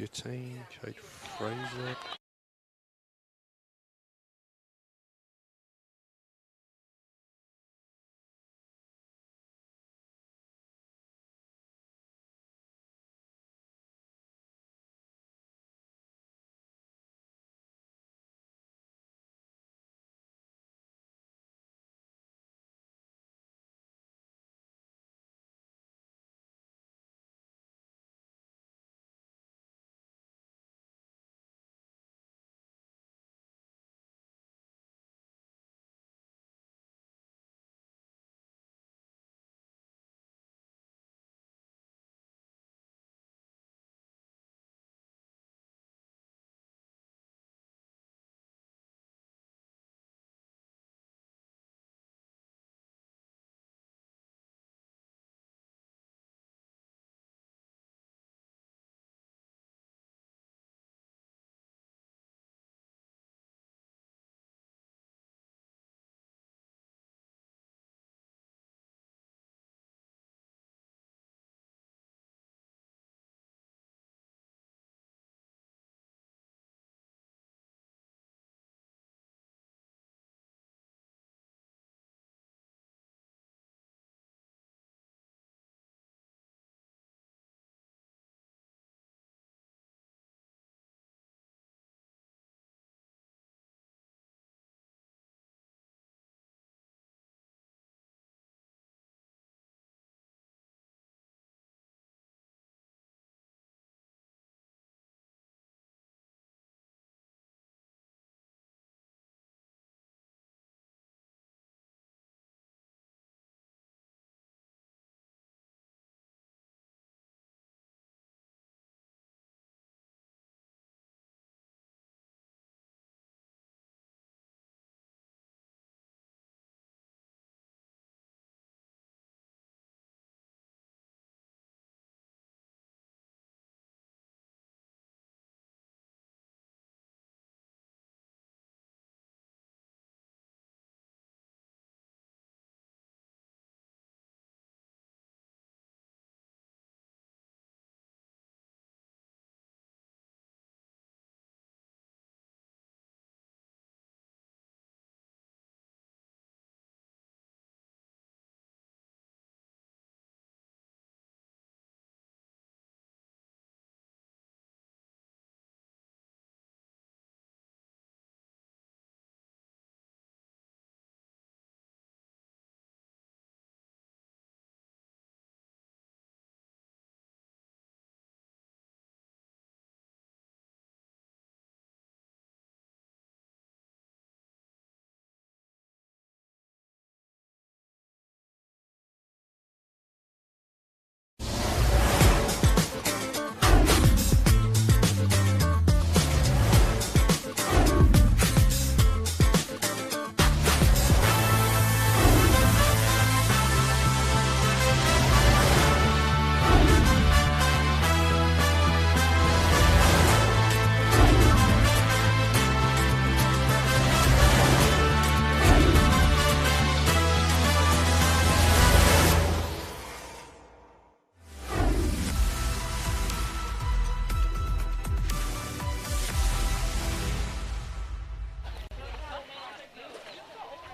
Your team, Jade Fraser.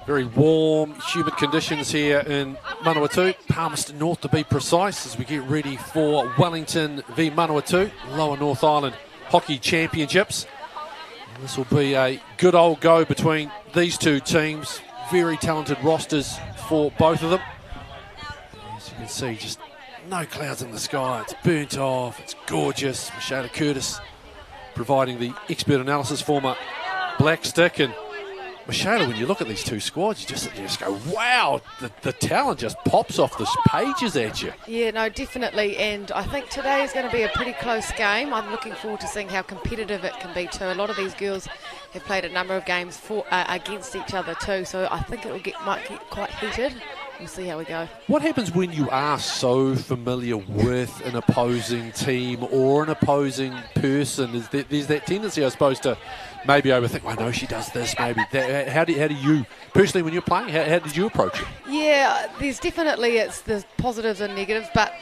Very warm, humid conditions here in Manawatu, Palmerston North to be precise, as we get ready for Wellington v Manawatu, Lower North Island Hockey Championships. And this will be a good old go between these two teams. Very talented rosters for both of them. As you can see, just no clouds in the sky. It's burnt off, it's gorgeous. Michelle Curtis providing the expert analysis for my black stick. And Michelle, when you look at these two squads, you just go, wow, the talent just pops off the pages at you. Yeah, no, definitely, and I think today is going to be a pretty close game. I'm looking forward to seeing how competitive it can be too. A lot of these girls have played a number of games against each other too, so I think it might get quite heated. We'll see how we go. What happens when you are so familiar with an opposing team or an opposing person? There's that tendency, I suppose, to maybe overthink, well, I know she does this, maybe that. How do you, personally, when you're playing, how did you approach it? Yeah, there's definitely, there's positives and negatives, but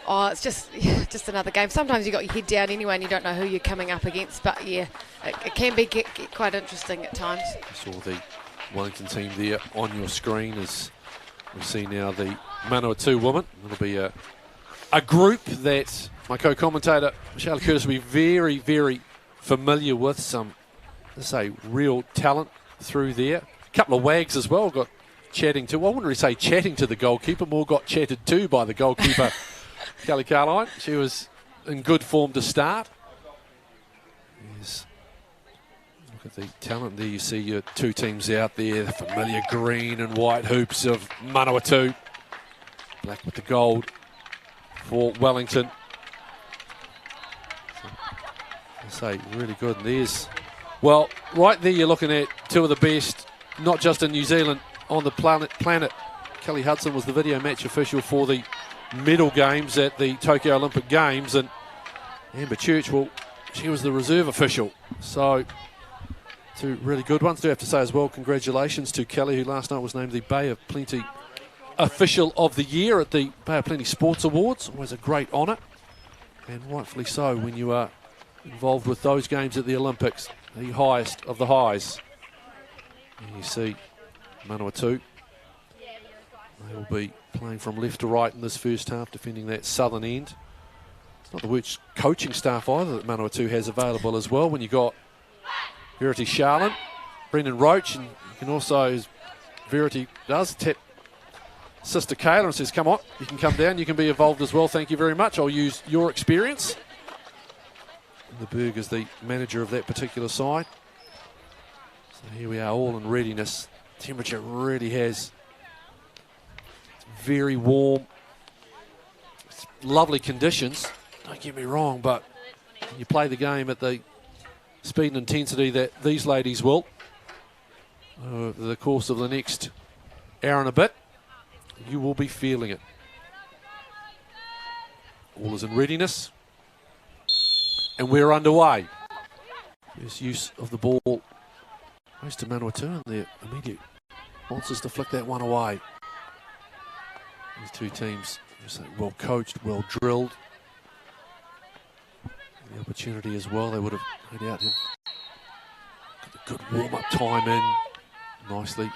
Oh, it's just another game. Sometimes you got your head down anyway and you don't know who you're coming up against. But yeah, it can get quite interesting at times. I saw the Wellington team there on your screen as we see now the Manawatu women. It'll be a group that my co-commentator Michelle Curtis will be very, very familiar with. Some, let's say, real talent through there. A couple of wags as well got chatting to. Well, I wouldn't really say chatting to the goalkeeper, more got chatted to by the goalkeeper, Kelly Carline. She was in good form to start. Yes. Look at the talent there. You see your two teams out there, the familiar green and white hoops of Manawatu. Black with the gold for Wellington. So, I say, really good. And there's, well, right there you're looking at two of the best, not just in New Zealand, on the planet. Kelly Hudson was the video match official for the medal games at the Tokyo Olympic Games, and Amber Church, well, she was the reserve official. So two really good ones. Do have to say as well, congratulations to Kelly, who last night was named the Bay of Plenty Official of the Year at the Bay of Plenty Sports Awards. Always a great honour, and rightfully so when you are involved with those games at the Olympics, the highest of the highs. And you see Manawatu, they will be playing from left to right in this first half, defending that southern end. It's not the worst coaching staff either that Manawatu has available as well. When you've got Verity Charlin, Brendan Roach, and you can also, as Verity does, tap Sister Kayla and says, come on, you can come down, you can be involved as well, thank you very much, I'll use your experience. And the Berg is the manager of that particular side. So here we are, all in readiness. Temperature really has, it's very warm, it's lovely conditions, don't get me wrong, but when you play the game at the speed and intensity that these ladies will over the course of the next hour and a bit, you will be feeling it. All is in readiness, and we're underway. There's use of the ball. Goes to Manawatu, and their immediate wants to flick that one away. These two teams, well coached, well drilled. The opportunity as well, they would have no doubt got a good warm-up time in. Nicely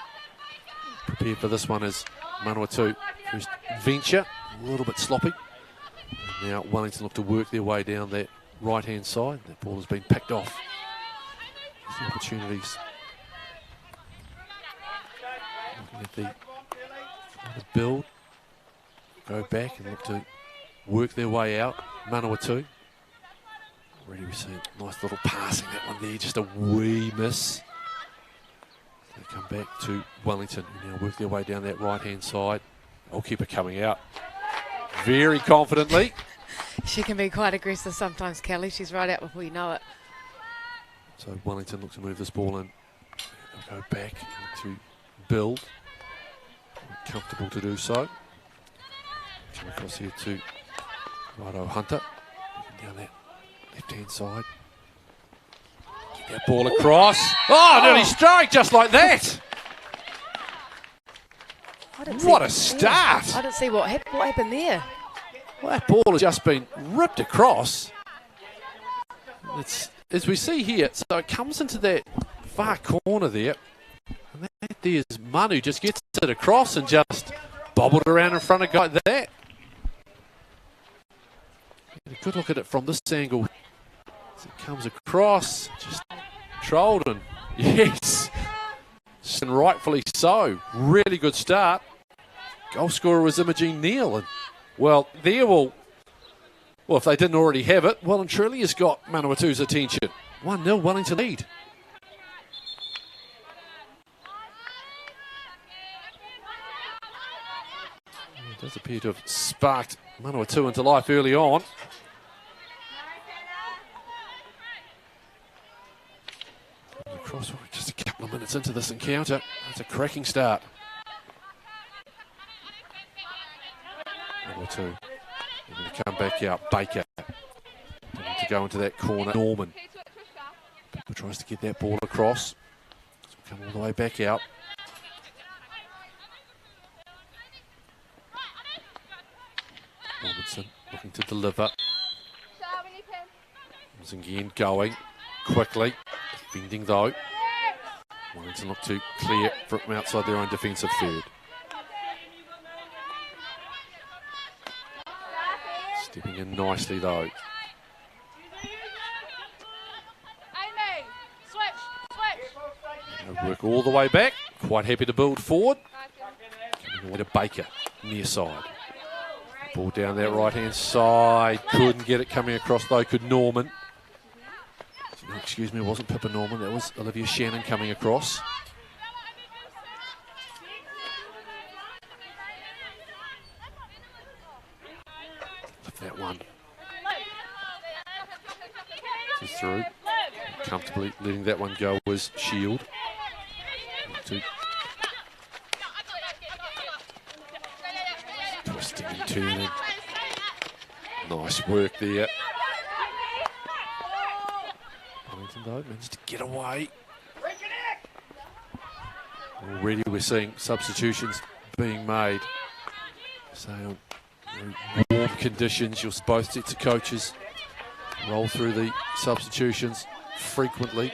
prepared for this one as Manawatu first venture, a little bit sloppy. And now Wellington look to work their way down that right-hand side. That ball has been picked off. There's the opportunities. Looking at the build, go back and look to work their way out. Manawatu. Already we see a nice little passing, that one there, just a wee miss. They come back to Wellington, who now work their way down that right-hand side. Goalkeeper coming out very confidently. She can be quite aggressive sometimes, Kelly. She's right out before you know it. So Wellington looks to move this ball in. They'll go back to build. Comfortable to do so. Come across here to Righto Hunter. Down that left-hand side. Get that ball across. Oh, nearly strike just like that. What a start. I didn't see what happened there. Well, that ball has just been ripped across. It's, as we see here, so it comes into that far corner there. And that there's Manu just gets it across and just bobbled around in front of guy like that. Get a good look at it from this angle. As it comes across, just controlled, and yes, and rightfully so. Really good start. Goal scorer was Imogen Neal, and well, there will. Well, if they didn't already have it, well and truly has got Manawatu's attention. 1-0 Wellington lead. It does appear to have sparked Manawatu into life early on. Across, just a couple of minutes into this encounter. That's a cracking start. Manawatu, they're going to come back out. Baker to go into that corner. Norman tries to get that ball across. Come all the way back out. Robinson looking to deliver. Once again going quickly, defending though. Wellington look to clear from outside their own defensive third. Stepping in nicely though. Work all the way back. Quite happy to build forward. Coming away to Baker, near side. Ball down that right-hand side. Couldn't get it coming across though, could Norman. No, excuse me, it wasn't Pippa Norman. That was Olivia Shannon coming across. Flip that one. Just through. Comfortably letting that one go was Shield. Twisting and turning. Nice work there. Wellington though managed to get away. Already we're seeing substitutions being made. So warm conditions, you'll both sets of coaches roll through the substitutions frequently.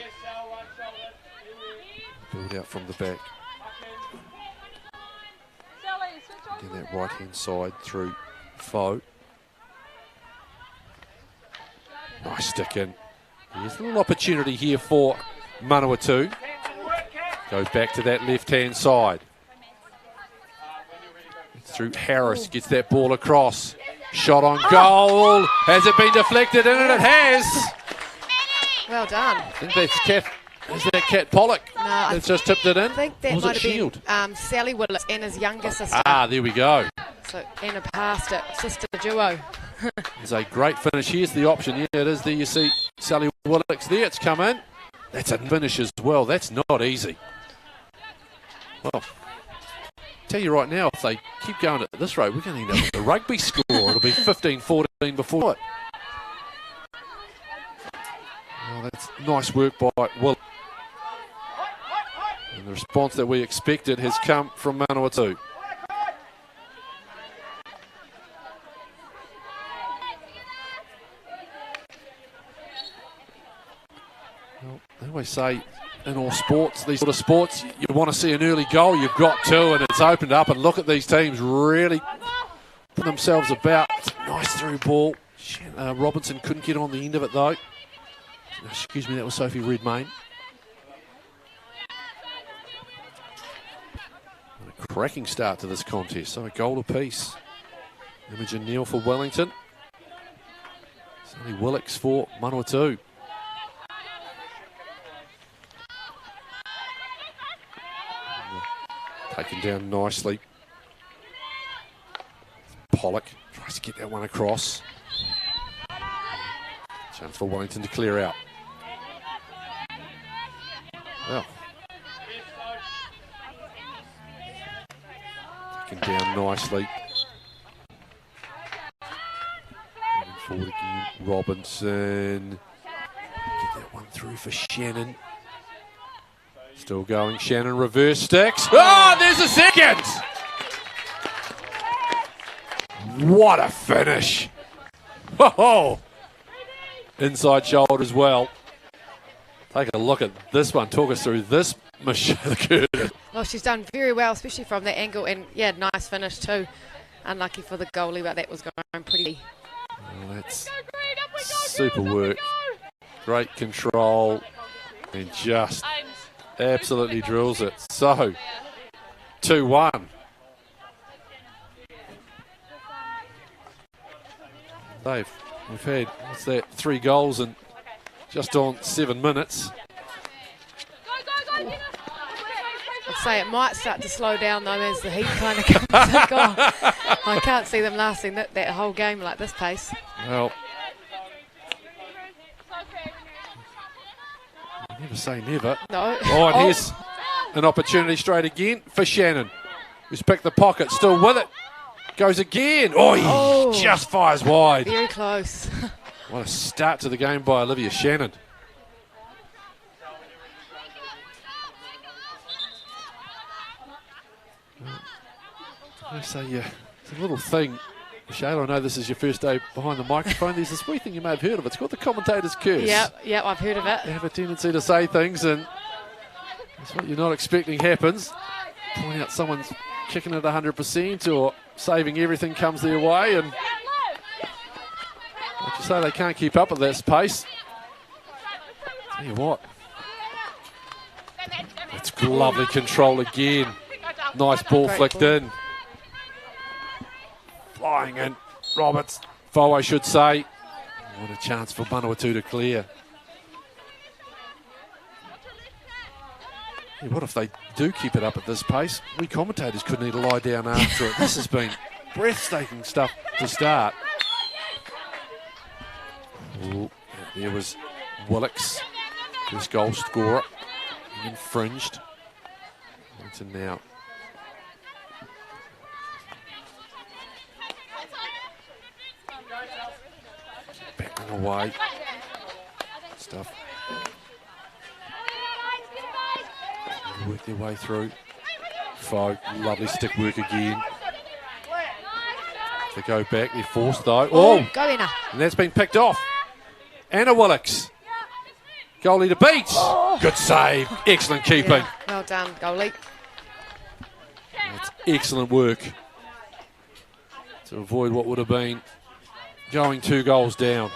Build out from the back. Again, that right-hand side through Foe. Nice stick in. There's a little opportunity here for Manawatu. Goes back to that left-hand side. Through Harris, gets that ball across. Shot on goal. Has it been deflected in? And it has. Well done. I think that's Kat. Is that Kat Pollock? No, that's just tipped it in. I think that might have been Sally Willis, Anna's younger sister. Ah, there we go. So Anna passed it, sister duo. There's a great finish. Here's the option. Yeah, it is there. You see Sally Willis there. It's come in. That's a finish as well. That's not easy. Well, tell you right now, if they keep going at this rate, we're going to end up with a rugby score. It'll be 15-14 before it. Well, that's nice work by Will. And the response that we expected has come from Manawatu. Well, they always say in all sports, these sort of sports, you want to see an early goal, you've got to, and it's opened up. And look at these teams really put themselves about. Nice through ball. Robinson couldn't get on the end of it though. Excuse me, that was Sophie Redmayne. A cracking start to this contest. So a goal apiece. Imogen Neal for Wellington. Sally Willix for Manawatu. Taken down nicely. Pollock tries to get that one across. Chance for Wellington to clear out. Well, taken down nicely. Moving forward again, Robinson. Get that one through for Shannon. Still going, Shannon reverse sticks. Oh, there's a second! What a finish! Oh, inside shoulder as well. Take a look at this one. Talk us through this machine. Well, she's done very well, especially from that angle, and yeah, nice finish too. Unlucky for the goalie, but that was going pretty. Well, that's super work. Great control, and just absolutely drills it. So, 2-1. We've had, what's that, 3 goals in just on 7 minutes. I'd say it might start to slow down though as the heat kind of comes in. God, I can't see them lasting that whole game like this pace. Well, never say never. No. Oh, and here's an opportunity straight again for Shannon, who's picked the pocket, still with it. Goes again. Oh, he just fires wide. Very close. What a start to the game by Olivia Shannon. I say, yeah, it's a little thing Michelle, I know this is your first day behind the microphone. There's this wee thing you may have heard of. It's called the commentator's curse. Yep, I've heard of it. They have a tendency to say things, and it's what you're not expecting happens. Point out someone's kicking it 100% or saving everything comes their way, and like you say, they can't keep up at this pace. Tell you what, it's lovely control again. Nice ball flicked in. Flying in. Roberts, Foe, I should say. What a chance for Manawatu to clear. Yeah, what if they do keep it up at this pace? We commentators could need to lie down after it. This has been breathtaking stuff to start. Ooh, there was Willicks, first goal scorer, infringed. Wellington now. Backing away. Stuff. Work their way through. Foe, lovely stick work again. They go back, they're forced though. Oh, go in. And that's been picked off. Anna Willicks. Goalie to beat. Oh. Good save. Excellent keeping. Yeah, well done, goalie. That's excellent work to avoid what would have been going 2 goals down.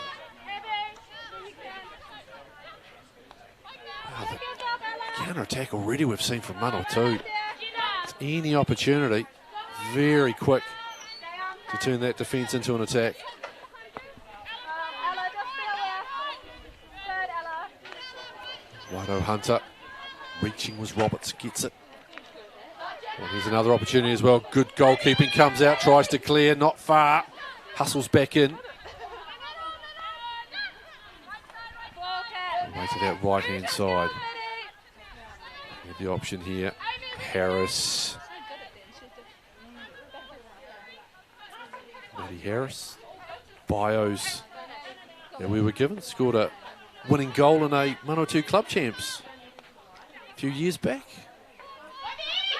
Wow, the counter-attack already we've seen from Manawatu. It's any opportunity, very quick to turn that defence into an attack. Righto Hunter, reaching was Roberts, gets it. Well, here's another opportunity as well. Good goalkeeping, comes out, tries to clear, not far. Hustles back in. Away to that right-hand side. We have the option here. Harris. Matty Harris. Bios. Yeah, we were given. Scored a winning goal in a Manawatu Club Champs a few years back.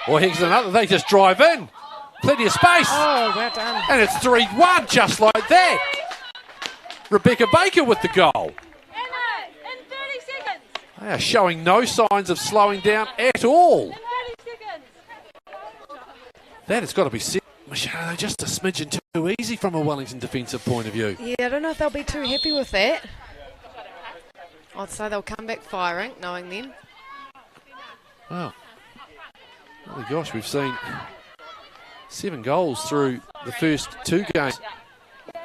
Or here's another. They just drive in. Plenty of space. Oh, well done. And it's 3-1 just like that. Rebecca Baker with the goal. They are showing no signs of slowing down at all. That has got to be set. Michelle, just a smidgen too easy from a Wellington defensive point of view. Yeah, I don't know if they'll be too happy with that. I'd say they'll come back firing, knowing them. Wow. Oh gosh, we've seen 7 goals through the first 2 games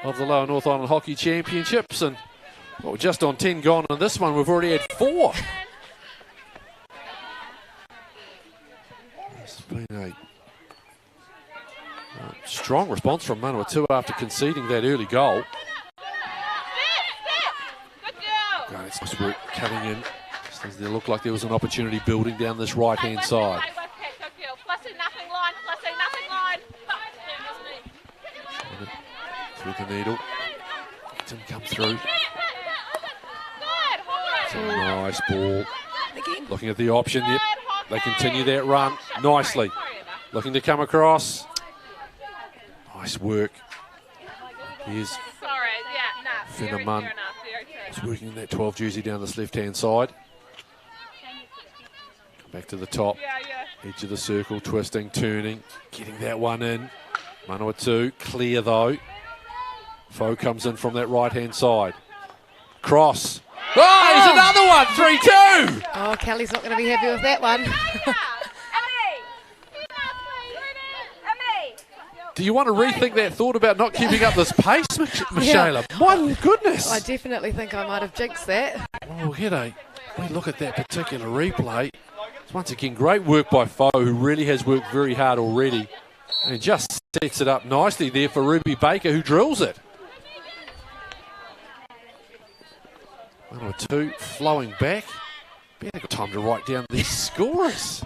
of the Lower North Island Hockey Championships, and we're just on 10 gone on this one. We've already had 4. It's been a strong response from Manawatu after conceding that early goal. God, it's nice work cutting in. Does there look like there was an opportunity building down this right-hand side? Through the needle. Didn't come through. It's a nice ball. Looking at the option. Yep. They continue that run nicely. Looking to come across. Nice work. Here's Finneman. He's working in that 12 jersey down this left-hand side. Back to the top. Edge of the circle, twisting, turning, getting that one in. Manawatu, clear though. Foe comes in from that right-hand side. Cross. Oh, here's another one, 3-2! Oh, Kelly's not going to be happy with that one. Do you want to rethink that thought about not keeping up this pace, Michelle? Yeah. My goodness. I definitely think I might have jinxed that. Oh, Hilary, we look at that particular replay. It's once again great work by Foe, who really has worked very hard already. And just sets it up nicely there for Ruby Baker, who drills it. 1 or 2 flowing back. Better got time to write down these scorers.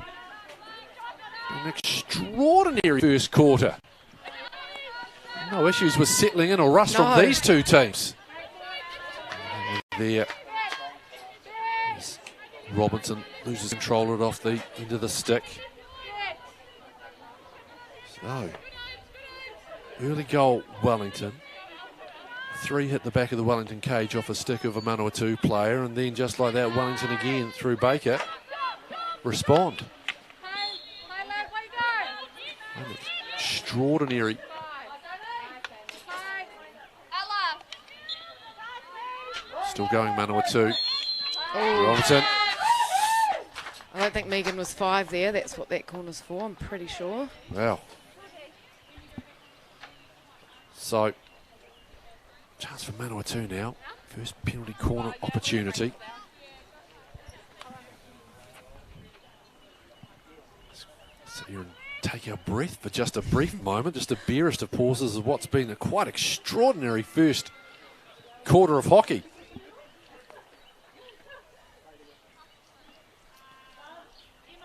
An extraordinary first quarter. No issues with settling in or rust from these 2 teams. There. Robinson loses control of it off the end of the stick. So, Early goal, Wellington. 3 hit the back of the Wellington cage off a stick of a Manawatu player, and then just like that, Wellington again through Baker respond. An extraordinary still going Manawatu. Robinson. I don't think Megan was 5 there. That's what that corner's for, I'm pretty sure. Wow. So, chance for Manawatu now. First penalty corner opportunity. Sit here and take our breath for just a brief moment, just the barest of pauses of what's been a quite extraordinary first quarter of hockey.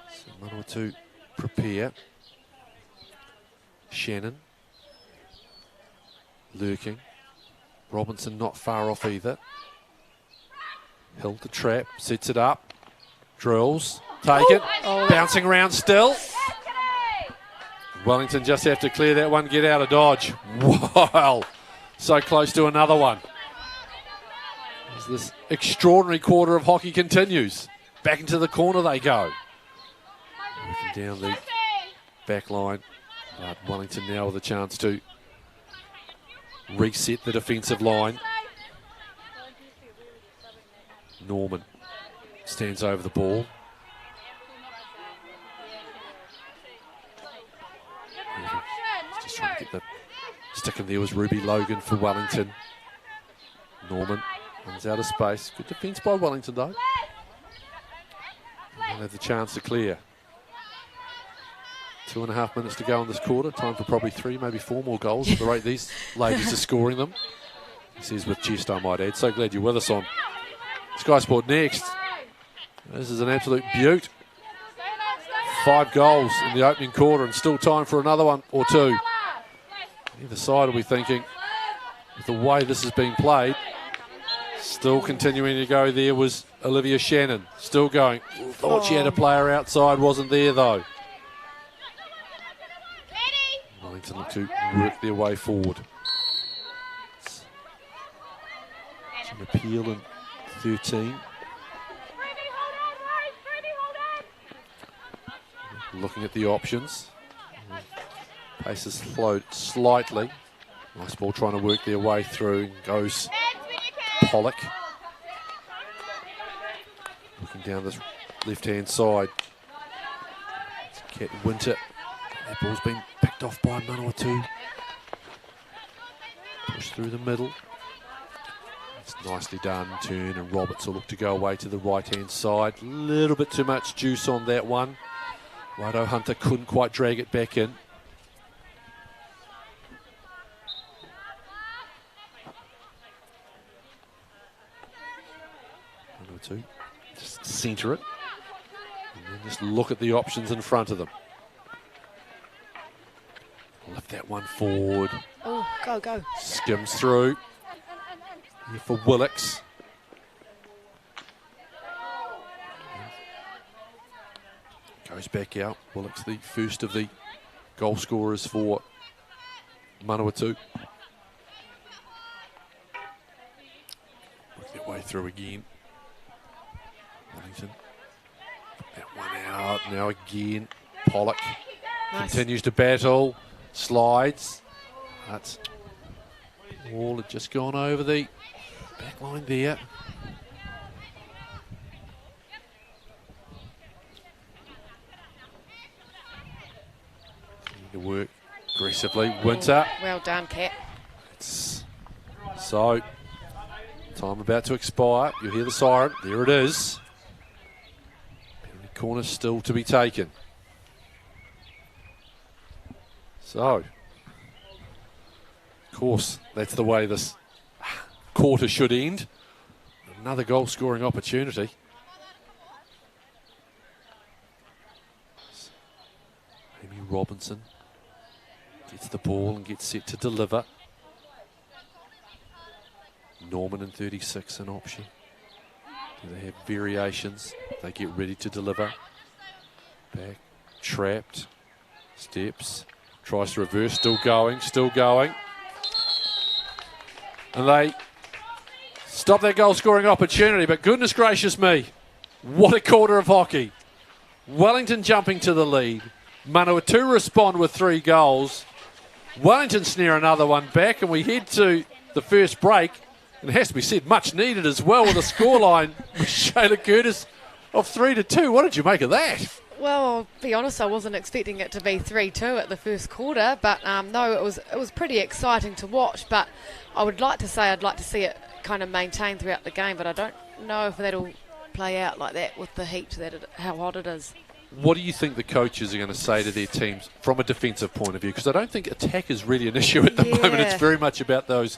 So Manawatu prepare. Shannon lurking. Robinson not far off either. Hill to trap, sets it up, drills, take it, bouncing around still. Wellington just have to clear that one, get out of dodge. Wow, so close to another one. As this extraordinary quarter of hockey continues. Back into the corner they go. Working down the back line. But Wellington now with a chance to reset the defensive line. Norman stands over the ball. Just trying to get the stick in there was Ruby Logan for Wellington. Norman runs out of space. Good defence by Wellington though. They'll have the chance to clear. 2.5 minutes to go in this quarter. Time for probably 3, maybe 4 more goals at the rate these ladies are scoring them. This is with chest, I might add. So glad you're with us on Sky Sport Next. This is an absolute beaut. 5 goals in the opening quarter and still time for another one or 2. Either side will be thinking, with the way this has been played, still continuing to go there was Olivia Shannon. Still going. Thought she had a player outside, wasn't there though. Wellington look to work their way forward. An appeal in 13. Looking at the options. Pace has slowed slightly. Nice ball trying to work their way through. Goes Pollock. Looking down this left-hand side. It's Kat Winter. That ball's been picked off by Manawatu. Push through the middle. It's nicely done. Turn and Roberts will look to go away to the right-hand side. A little bit too much juice on that one. Righto Hunter couldn't quite drag it back in. Manawatu just centre it. And then just look at the options in front of them. Lift that one forward. Oh, go, go. Skims through. Here for Willix. Goes back out. Willix, the first of the goal scorers for Manawatu. Work their way through again. Wellington. That one out. Now again. Pollock continues to battle. Slides. That's all had just gone over the back line there. Need to work aggressively. Winter. Well done, Kat. So, time about to expire. You'll hear the siren. There it is. Penalty corner still to be taken. So, of course, that's the way this quarter should end. Another goal scoring opportunity. Amy Robinson gets the ball and gets set to deliver. Norman in 36 an option. Do they have variations? They get ready to deliver. Back, trapped, steps. Tries to reverse, still going, still going. And they stop their goal scoring opportunity, but goodness gracious me, what a quarter of hockey. Wellington jumping to the lead. Manawatu respond with 3 goals. Wellington snare another one back, and we head to the first break. And it has to be said, much needed as well, with a scoreline with Shayla Curtis of 3-2. What did you make of that? Well, I'll be honest, I wasn't expecting it to be 3-2 at the first quarter, but no, it was pretty exciting to watch. But I would like to say I'd like to see it kind of maintained throughout the game, but I don't know if that'll play out like that with the heat, how hot it is. What do you think the coaches are going to say to their teams from a defensive point of view? Because I don't think attack is really an issue at the moment. It's very much about those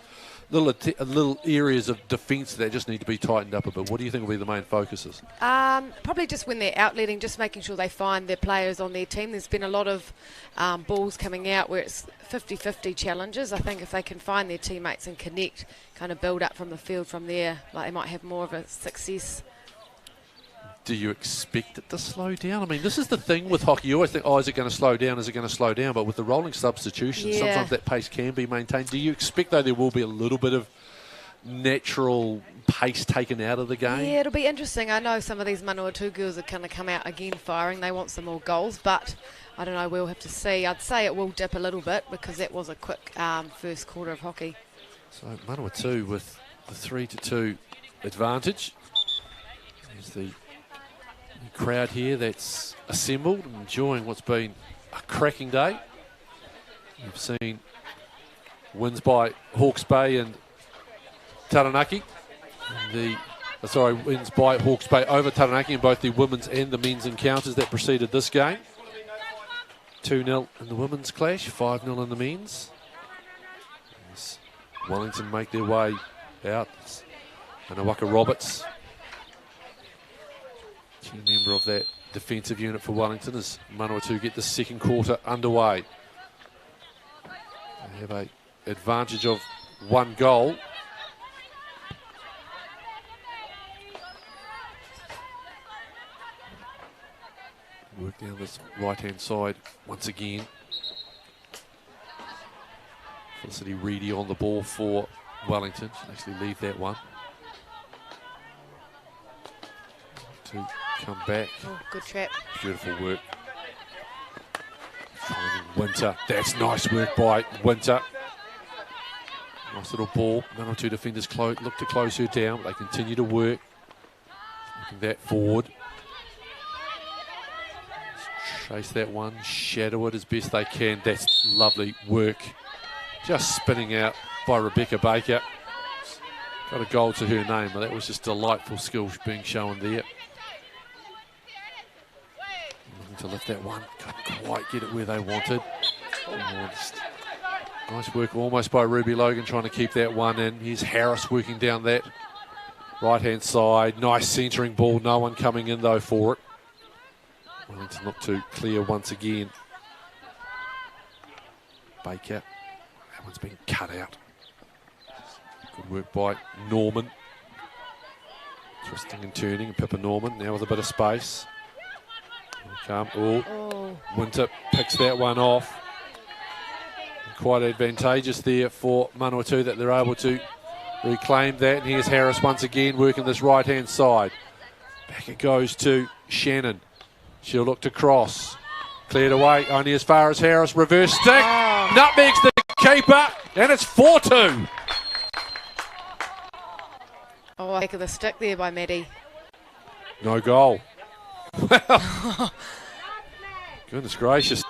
little areas of defence that just need to be tightened up a bit. What do you think will be the main focuses? Probably just when they're outletting, just making sure they find their players on their team. There's been a lot of balls coming out where it's 50-50 challenges. I think if they can find their teammates and connect, kind of build up from the field from there, like they might have more of a success. Do you expect it to slow down? I mean, this is the thing with hockey. You always think, oh, is it going to slow down? Is it going to slow down? But with the rolling substitutions, sometimes that pace can be maintained. Do you expect, though, there will be a little bit of natural pace taken out of the game? Yeah, it'll be interesting. I know some of these Manawatu girls are going to come out again firing. They want some more goals, but I don't know. We'll have to see. I'd say it will dip a little bit because that was a quick first quarter of hockey. So Manawatu with the 3-2 advantage. There's the crowd here that's assembled and enjoying what's been a cracking day. We've seen wins by Hawke's Bay and Taranaki. Wins by Hawke's Bay over Taranaki in both the women's and the men's encounters that preceded this game. 2-0 in the women's clash, 5-0 in the men's. As Wellington make their way out. Manawatu Roberts, key member of that defensive unit for Wellington, as Manawatu get the second quarter underway. They have an advantage of 1 goal. Work down this right-hand side once again. Felicity Reedy on the ball for Wellington. She'll actually leave that one. To come back. Oh, good trap. Beautiful work. Finding Winter. That's nice work by Winter. Nice little ball. Manawatu defenders look to close her down. They continue to work. Looking that forward. Chase that one. Shadow it as best they can. That's lovely work. Just spinning out by Rebecca Baker. Got a goal to her name, but that was just delightful skill being shown there. Looking to lift that one. Couldn't quite get it where they wanted. Nice work almost by Ruby Logan trying to keep that one in. Here's Harris working down that right-hand side. Nice centering ball. No one coming in, though, for it. Wellington look to clear once again. Baker. That one's been cut out. Good work by Norman. Twisting and turning. Pippa Norman now with a bit of space. Winter picks that one off. Quite advantageous there for Manawatu that they're able to reclaim that. And here's Harris once again working this right-hand side. Back it goes to Shannon. She'll look to cross. Cleared away only as far as Harris. Reverse stick. Nutmegs the keeper. And it's 4-2. Oh, heck of the stick there by Maddie. No goal. Well, goodness gracious.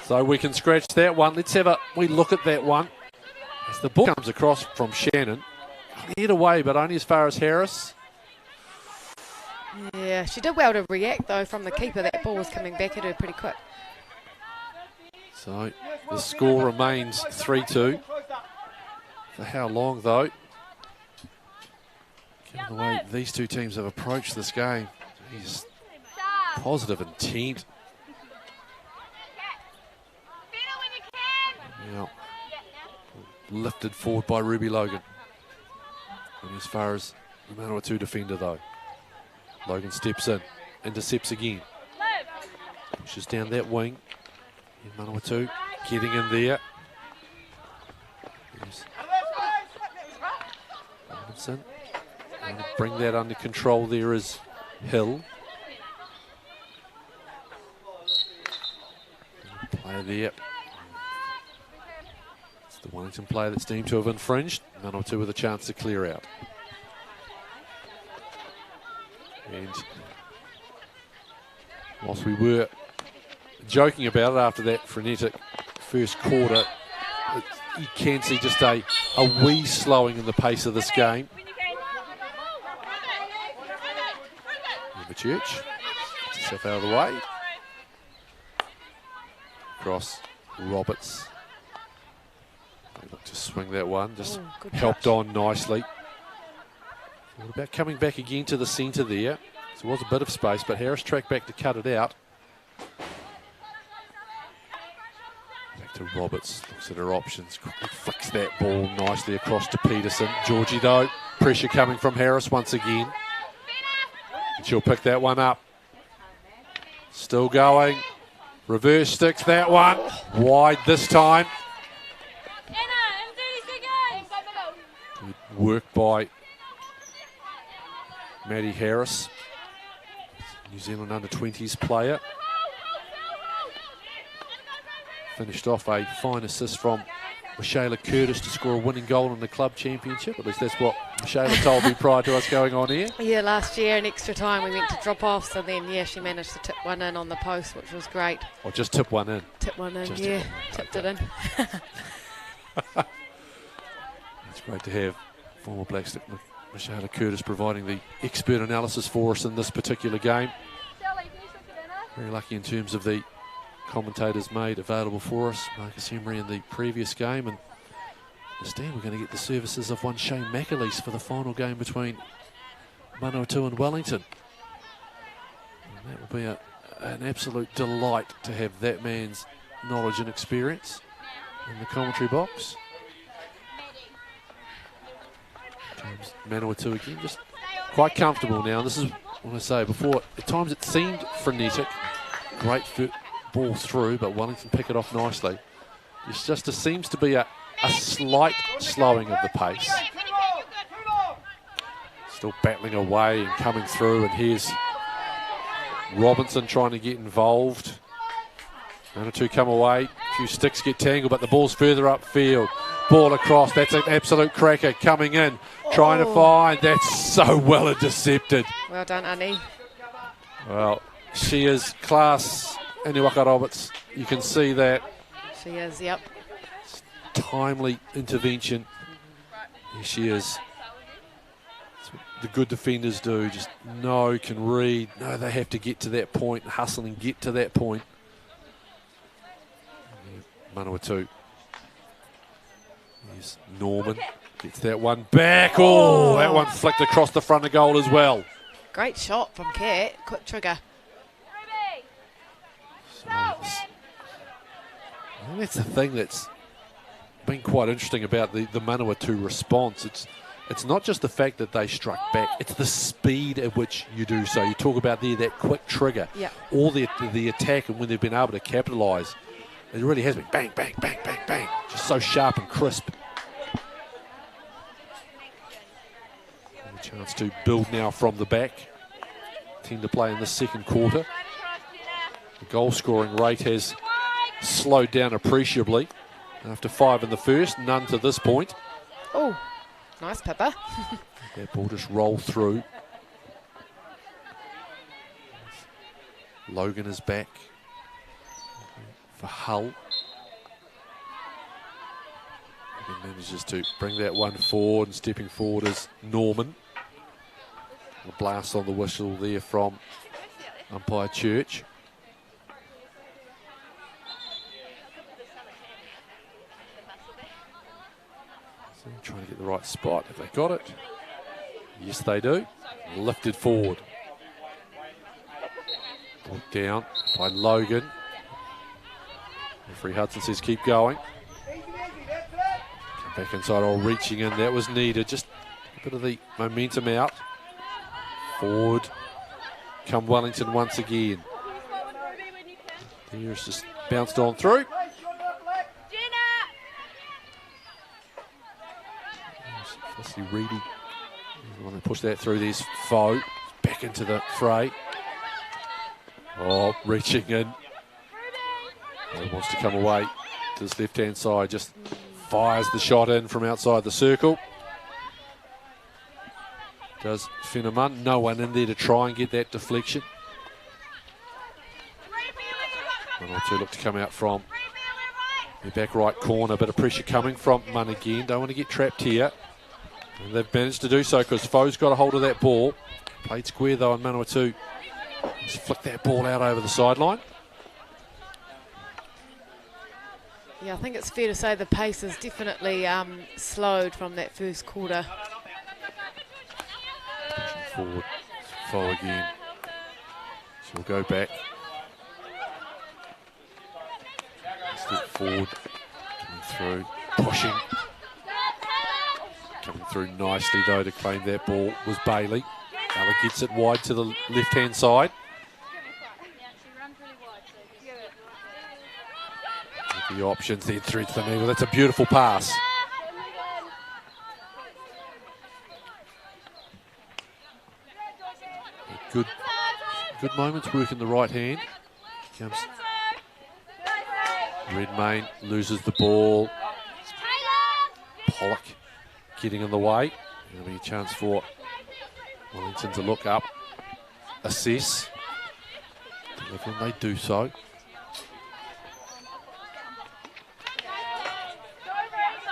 So we can scratch that one. Let's have a wee look at that one. As the ball comes across from Shannon. Cleared away, but only as far as Harris. Yeah, she did well to react, though, from the keeper. That ball was coming back at her pretty quick. So the score remains 3-2. For how long, though? Given the way these two teams have approached this game. Jeez. Positive intent. Now, lifted forward by Ruby Logan. And as far as the Manawatu defender, though. Logan steps in, intercepts again. Pushes down that wing. Manawatu getting in there. Robinson. Bring that under control. There is Hill. Player there. It's the Wellington player that's deemed to have infringed. Manawatu with a chance to clear out. And whilst we were joking about it after that frenetic first quarter, you can see just a wee slowing in the pace of this game. Church, step out of the way. Cross, Roberts. They look to swing that one, just helped on nicely. What about coming back again to the centre there? So there was a bit of space, but Harris tracked back to cut it out. Back to Roberts, looks at her options, quickly flicks that ball nicely across to Peterson. Georgie though, pressure coming from Harris once again. And she'll pick that one up. Still going. Reverse sticks that one. Wide this time. Good work by Maddie Harris, New Zealand under-20s player. Finished off a fine assist from Michaela Curtis to score a winning goal in the club championship. At least that's what Michaela told me prior to us going on here. Yeah, last year in extra time we went to drop-offs, and then, yeah, she managed to tip one in on the post, which was great. Or just tip one in. Tip one in, yeah. Tipped it in. It's great to have former Black Stick Michaela Curtis providing the expert analysis for us in this particular game. Very lucky in terms of the commentators made available for us. Marcus Emery in the previous game, and I understand we're going to get the services of one Shane McAleese for the final game between Manawatu and Wellington. And that will be an absolute delight to have that man's knowledge and experience in the commentary box. Manawatu again, just quite comfortable now. This is what I say before. At times it seemed frenetic, great ball through, but Wellington pick it off nicely. It just seems to be a slight slowing of the pace. Still battling away and coming through, and here's Robinson trying to get involved. Manawatu come away, a few sticks get tangled, but the ball's further upfield. Ball across, that's an absolute cracker coming in, trying to find, that's so well intercepted. Well done, Annie. Well, she is class, Aniwaka Roberts, you can see that. She is, yep. Timely intervention. Here she is. That's what the good defenders do, just can read, they have to get to that point, hustle and get to that point. Manawatu. Here's Norman, gets that one back. Oh, that one flicked across the front of goal as well. Great shot from Kat, quick trigger. So I think that's the thing that's been quite interesting about the Manawatu response. It's not just the fact that they struck back, it's the speed at which you do so. You talk about there that quick trigger, or the attack, and when they've been able to capitalise. It really has been bang, bang, bang, bang, bang. Just so sharp and crisp. And a chance to build now from the back. 10 to play in the second quarter. The goal scoring rate has slowed down appreciably. After 5 in the first, none to this point. Oh, nice pepper. That ball just rolled through. Logan is back for Hull. He manages to bring that one forward, and stepping forward is Norman. A blast on the whistle there from umpire Church. So trying to get the right spot. Have they got it? Yes, they do. Lifted forward. Brought down by Logan. Referee Hudson says keep going. Come back inside, all reaching in, that was needed. Just a bit of the momentum out. Forward come Wellington once again. There's just Bounced on through. Firstly, Reedy, the one that pushed that through. There's Foe, back into the fray. Oh, reaching in. He wants to come away to his left-hand side, just fires the shot in from outside the circle. Does Finneman. No one in there to try and get that deflection. Manawatu look to come out from the back right corner. Bit of pressure coming from Munn again. Don't want to get trapped here. And they've managed to do so because Foe's got a hold of that ball. Played square though, and Manawatu just flicked that ball out over the sideline. Yeah, I think it's fair to say the pace has definitely slowed from that first quarter. Pushing forward, Foe again. She'll go back. Step forward, coming through, pushing. Coming through nicely though to claim that ball was Bailey. Ella gets it wide to the left-hand side. With the options, then through to the middle. That's a beautiful pass. Good moments working the right hand. Comes Redmayne, loses the ball. Pollock getting in the way. There'll be a chance for Wellington to look up, assess. When they do so.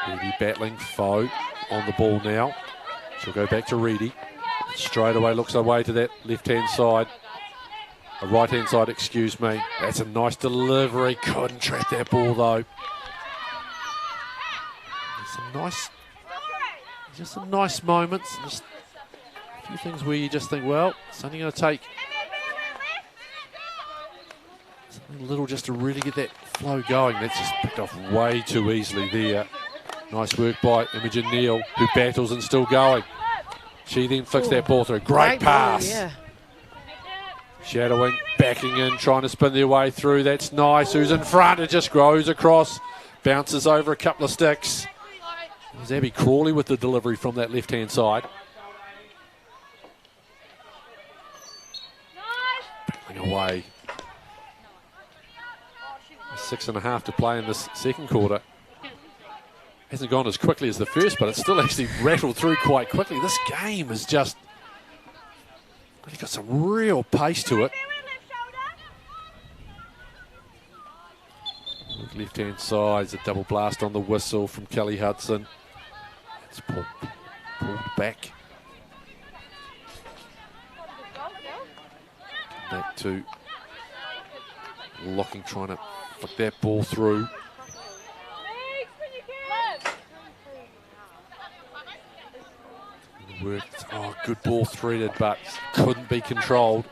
Reedy battling, Foe on the ball now. She'll go back to Reedy. Straight away looks her way to that left-hand side. Right-hand side, excuse me. That's a nice delivery. Couldn't trap that ball though. Just some nice moments. Just a few things where you just think, well, it's only going to take something little just to really get that flow going. That's just picked off way too easily there. Nice work by Imogen Neal, who battles and still going. She then flicks that ball through. Great pass. Ball, yeah. Shadowing, backing in, trying to spin their way through. That's nice. Who's in front? It just grows across. Bounces over a couple of sticks. There's Abby Crawley with the delivery from that left-hand side. Battling away. 6.5 to play in this second quarter. Hasn't gone as quickly as the first, but it's still actually rattled through quite quickly. This game is just really got some real pace to it. Left-hand side is a double blast on the whistle from Kelly Hudson. It's pulled back. Back to Locking, trying to flick that ball through. Worked. Oh, good ball threaded, but couldn't be controlled.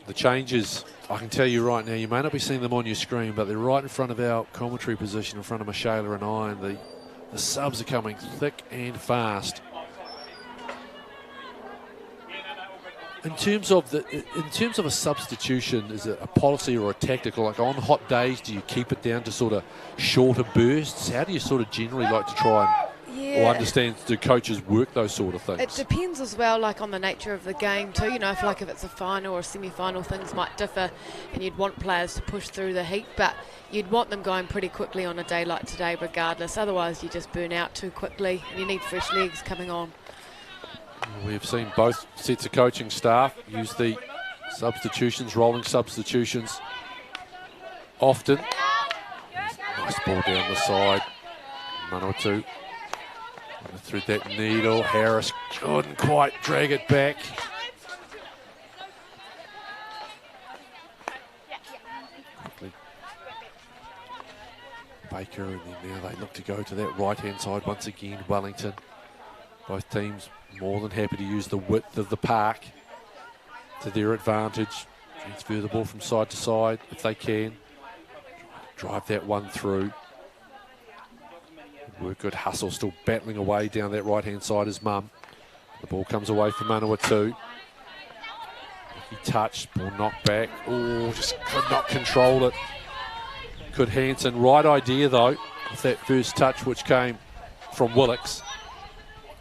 The changes, I can tell you right now, you may not be seeing them on your screen, but they're right in front of our commentary position, in front of Michaela and I, and the subs are coming thick and fast. In terms of a substitution, is it a policy or a tactical? Like on hot days, do you keep it down to sort of shorter bursts? How do you sort of generally like to try and or understand, do coaches work those sort of things? It depends as well, like on the nature of the game too. You know, if it's a final or a semi-final, things might differ, and you'd want players to push through the heat, but you'd want them going pretty quickly on a day like today, regardless. Otherwise, you just burn out too quickly, and you need fresh legs coming on. We've seen both sets of coaching staff use the substitutions, rolling substitutions, often. Nice ball down the side. Manawatu. Through that needle, Harris couldn't quite drag it back. Quickly. Baker, and then now they look to go to that right-hand side once again. Wellington, both teams more than happy to use the width of the park to their advantage. Transfer the ball from side to side if they can. Drive that one through. Work, good hustle, still battling away down that right-hand side is Mum. The ball comes away from Manawatu. He touched, ball knocked back. Oh, just could not control it. Could Hanson. Right idea though, with that first touch which came from Willocks.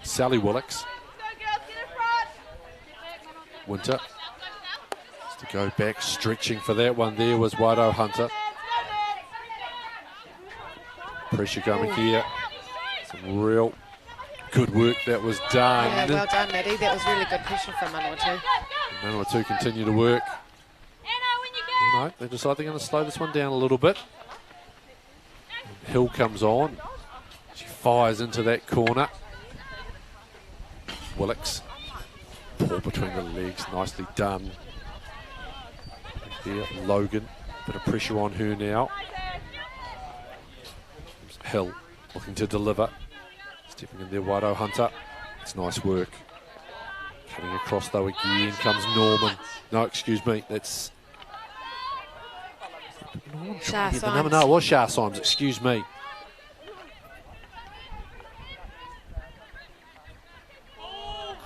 Sally Willocks. Winter. Just to go back, stretching for that one there was Wado Hunter. Pressure coming here. Some real good work that was done. Yeah, well done, Maddie. That was really good pressure from Manawatu. Manawatu continue to work. Oh, no, they decide they're going to slow this one down a little bit. Hill comes on. She fires into that corner. Willocks. Ball between the legs. Nicely done. There, Logan. Bit of pressure on her now. Hill looking to deliver. Stepping in there, Wado Hunter. It's nice work. Cutting across though again comes Norman. No, excuse me. That's Shah Symes. No, it was Shah Symes. Excuse me.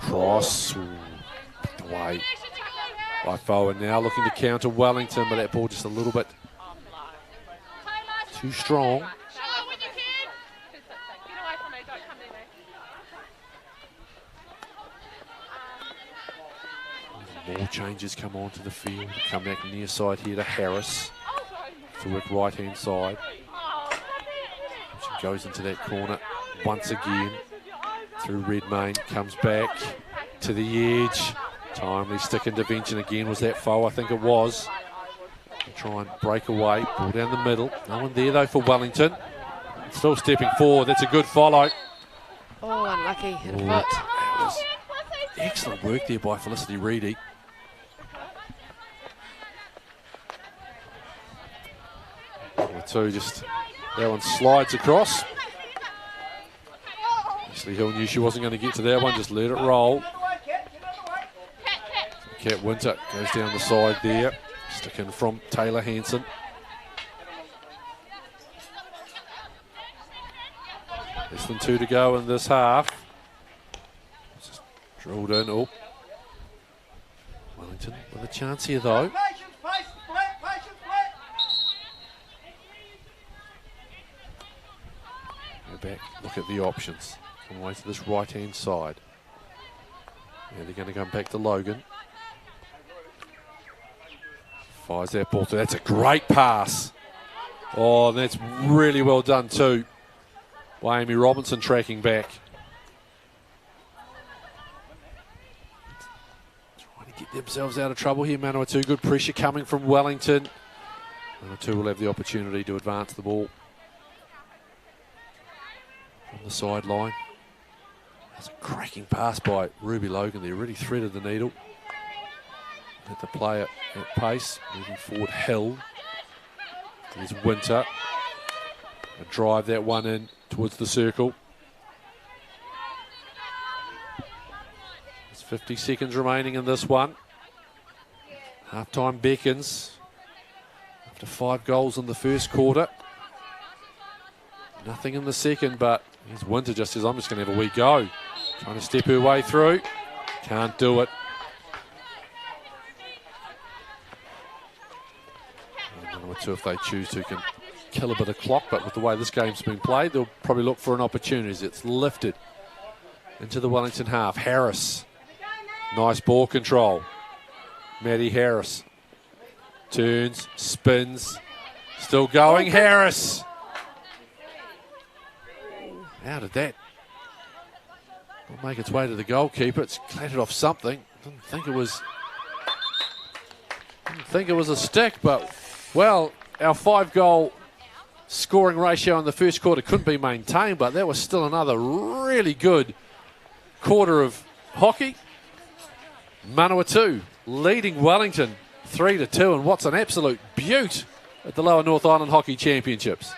Cross. Ooh, away. By Fowen now looking to counter Wellington, but that ball just a little bit too strong. More changes come onto the field. Come back near side here to Harris. To work right hand side. She goes into that corner once again. Through Redmayne. Comes back to the edge. Timely stick intervention again. Was that foul? I think it was. Try and break away. Ball down the middle. No one there though for Wellington. Still stepping forward. That's a good follow. Oh, unlucky. Hit a foot. That was excellent work there by Felicity Reedy. Two just, that one slides across. Ashley Hill knew she wasn't going to get to that one, just let it roll. Kat Winter goes down the side there, stick in from Taylor Hanson. Less than 2 to go in this half. Just drilled in. Oh, Wellington with a chance here though. Back, look at the options. Come away to this right hand side. Yeah, they're going to come back to Logan. Fires that ball through. That's a great pass. Oh, and that's really well done too by Amy Robinson tracking back. Trying to get themselves out of trouble here, Manawatu. Good pressure coming from Wellington. Manawatu will have the opportunity to advance the ball. On the sideline. That's a cracking pass by Ruby Logan there. Really threaded the needle. Let the player at pace. Moving forward, Hill. There's Winter. And drive that one in towards the circle. There's 50 seconds remaining in this one. Half-time beckons. After 5 goals in the first quarter. Nothing in the second, but here's Winter just says, I'm just going to have a wee go. Trying to step her way through. Can't do it. Manawatu, if they choose to, can kill a bit of clock, but with the way this game's been played, they'll probably look for an opportunity. It's lifted into the Wellington half. Harris. Nice ball control. Maddie Harris. Turns, spins. Still going. Harris. How did that not make its way to the goalkeeper? It's clattered off something. Didn't think it was a stick, but well, our 5-goal scoring ratio in the first quarter couldn't be maintained, but that was still another really good quarter of hockey. Manawatu leading Wellington 3-2, and what's an absolute beaut at the Lower North Island Hockey Championships.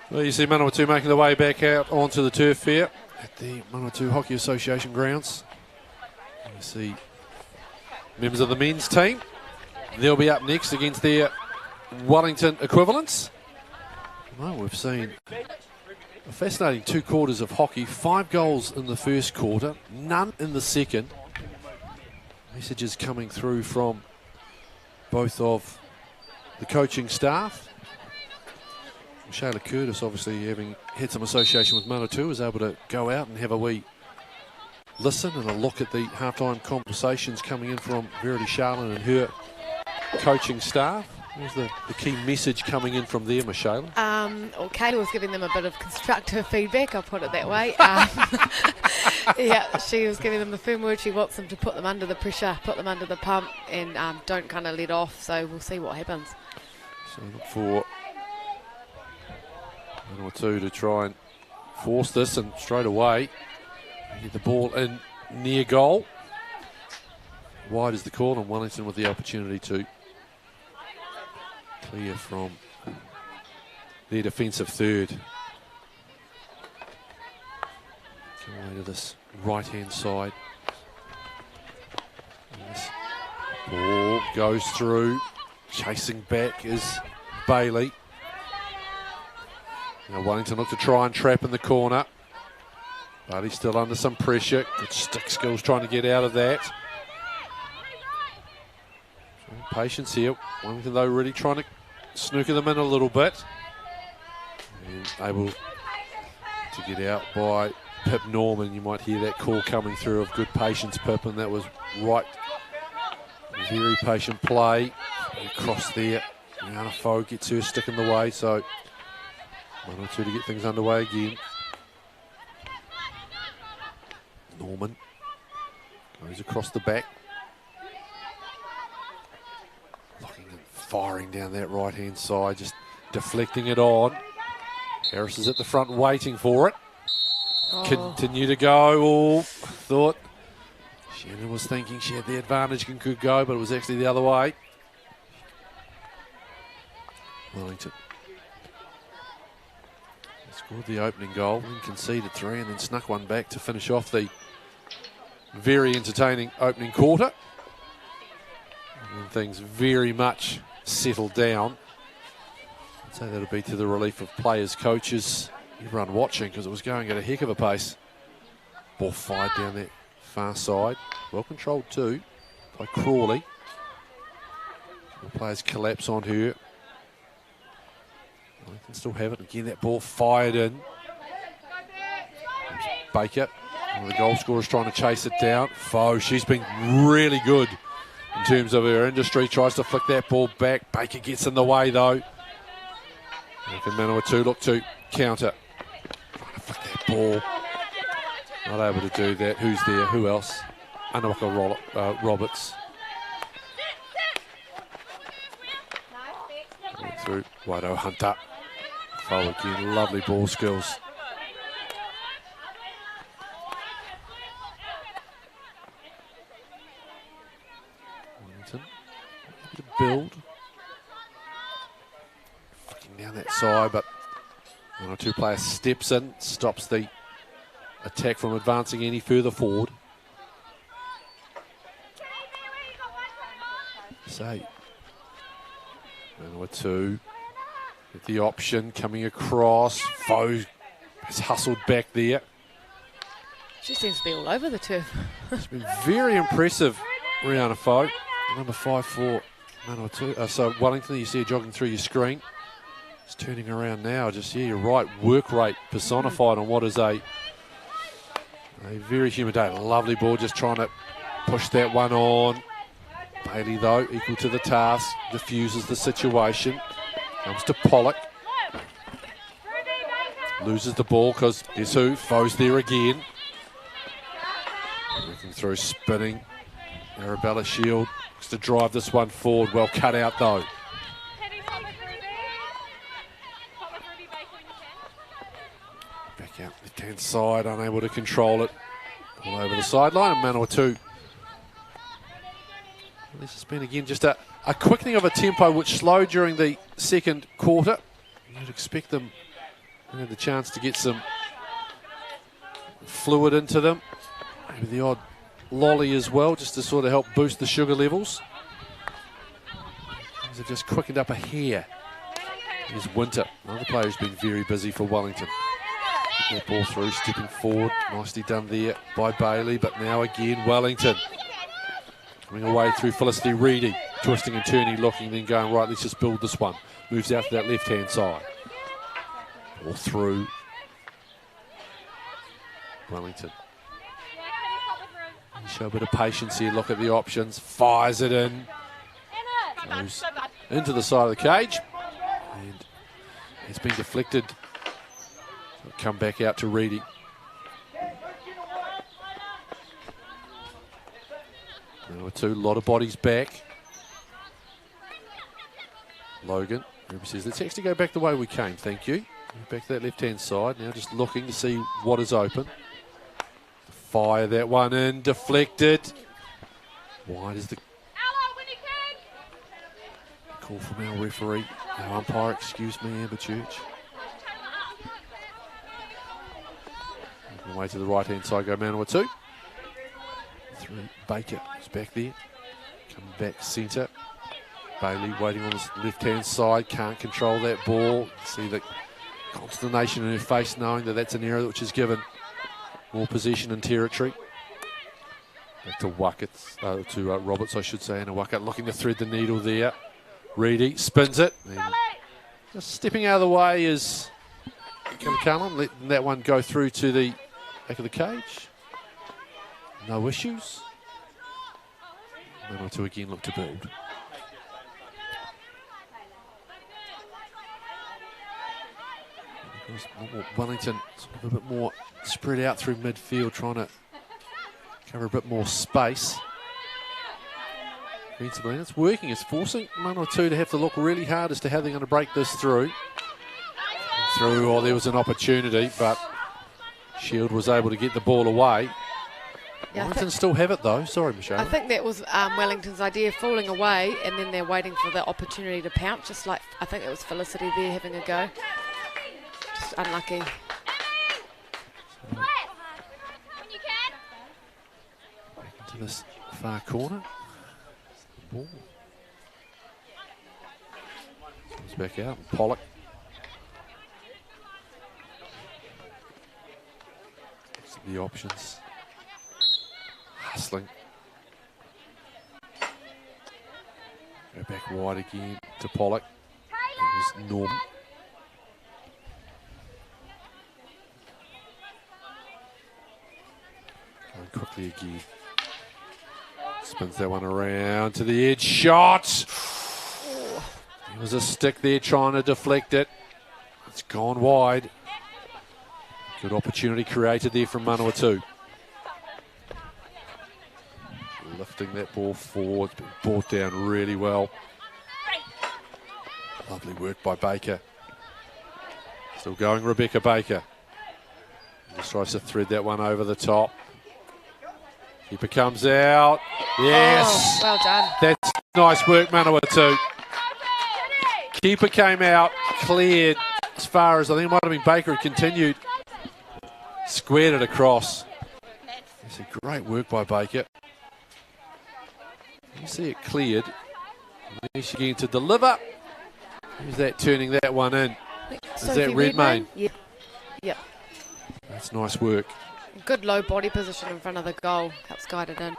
Well, you see Manawatu making their way back out onto the turf here at the Manawatu Hockey Association grounds. You see members of the men's team. They'll be up next against their Wellington equivalents. Well, we've seen a fascinating 2 quarters of hockey. 5 goals in the first quarter, none in the second. Messages coming through from both of the coaching staff. Shayla Curtis, obviously having had some association with Manawatu, was able to go out and have a wee listen and a look at the halftime conversations coming in from Verity Charlin and her coaching staff. What was the key message coming in from there, Shayla? Well, Kayla was giving them a bit of constructive feedback, I'll put it that way. Yeah, she was giving them the firm word. She wants them to put them under the pressure, put them under the pump, and don't kind of let off. So we'll see what happens. So look for 1 or 2 to try and force this, and straight away get the ball in near goal. Wide is the call, and Wellington with the opportunity to clear from their defensive third. Come away to this right-hand side. This ball goes through. Chasing back is Bailey. Now Wellington look to try and trap in the corner, but he's still under some pressure. Good stick skills trying to get out of that. So patience here. Wellington though really trying to snooker them in a little bit. And able to get out by Pip Norman. You might hear that call coming through of good patience, Pip, and that was right. Very patient play. Across there. Manawatu gets her stick in the way, so 1 or 2 to get things underway again. Norman goes across the back. Looking and firing down that right-hand side, just deflecting it on. Harris is at the front waiting for it. Oh. Continue to go. Oh, thought Shannon was thinking she had the advantage and could go, but it was actually the other way. Wellington scored the opening goal, then conceded 3 and then snuck one back to finish off the very entertaining opening quarter. And things very much settled down. I'd say that'll be to the relief of players, coaches, everyone watching, because it was going at a heck of a pace. Ball fired down that far side. Well controlled too by Crawley. The players collapse on her. They can still have it. Again, that ball fired in. Baker, one of the goal scorers, trying to chase it down. Foe, she's been really good in terms of her industry. Tries to flick that ball back. Baker gets in the way though. And can Manawatu look to counter. Trying to flick that ball. Not able to do that. Who's there? Who else? Manawatu Roberts. Going through. Waito Hunter. Foe again. Lovely ball skills. Wellington. To build. Flicking down that side, but 1 or 2 players steps in, stops the attack from advancing any further forward. Say, Manawatu with the option coming across. Foe is hustled back there. She seems to be all over the turf. It's been very impressive, Rihanna Foe. Number 5 for Manawatu. So Wellington, you see her jogging through your screen. It's turning around now. Just, yeah, you're right. Work rate personified on what is a very humid day. Lovely ball, just trying to push that one on. Bailey, though, equal to the task, diffuses the situation. Comes to Pollock. Loses the ball because guess who? Foe's there again. Working through, spinning. Arabella Shield looks to drive this one forward. Well cut out, though. Back out left-hand side, unable to control it. All over the sideline, and Manawatu. This has been again just a quickening of a tempo which slowed during the second quarter. You'd expect them They had the chance to get some fluid into them. Maybe the odd lolly as well, just to sort of help boost the sugar levels. Things have just quickened up a hair. Here's Winter, another player who's been very busy for Wellington. Get that ball through, stepping forward. Nicely done there by Bailey, but now again Wellington. Coming away through Felicity Reedy, twisting and turning, looking, then going, right, let's just build this one. Moves out to that left-hand side. Ball through. Wellington. Show a bit of patience here, look at the options. Fires it in. Goes into the side of the cage. And it's been deflected. So come back out to Reedy. Manawatu, a lot of bodies back. Logan, Ruby says, let's actually go back the way we came, thank you. Back to that left-hand side, now just looking to see what is open. Fire that one in, deflected. Wide is the call from our referee, our umpire, excuse me, Amber Church. Away to the right-hand side, go Manawatu. Through Baker, is back there. Coming back centre. Bailey waiting on his left-hand side, can't control that ball. See the consternation in her face, knowing that that's an error which is given more possession and territory. Back to Roberts, I should say, and Wackett looking to thread the needle there. Reedy spins it. And just stepping out of the way is Cullen, letting that one go through to the back of the cage. No issues. Manawatu again look to build. Wellington sort of a bit more spread out through midfield, trying to cover a bit more space. It's working. It's forcing Manawatu to have to look really hard as to how they're going to break this through. Oh, there was an opportunity, but Shield was able to get the ball away. Yeah, Wellington still have it though. Sorry, Michelle. I think that was Wellington's idea, falling away, and then they're waiting for the opportunity to pounce, just like I think it was Felicity there having a go. Just unlucky. Back into this far corner. Ball. Comes back out. Pollock. The options. Hustling. Go back wide again to Pollock. It was Norman. Going quickly again. Spins that one around to the edge. Shot! There was a stick there trying to deflect it. It's gone wide. Good opportunity created there from Manawatu. Lifting that ball forward. It's been brought down really well. Lovely work by Baker. Still going Rebecca Baker. Just tries to thread that one over the top. Keeper comes out. Yes. Oh, well done. That's nice work, Manawatu. Keeper came out, cleared as far as I think it might have been Baker who continued. Squared it across. It's a great work by Baker. You see it cleared. And there she getting to deliver. Who's that turning that one in? Is that Redmayne? Yep. Yep. That's nice work. Good low body position in front of the goal. Helps guide it in.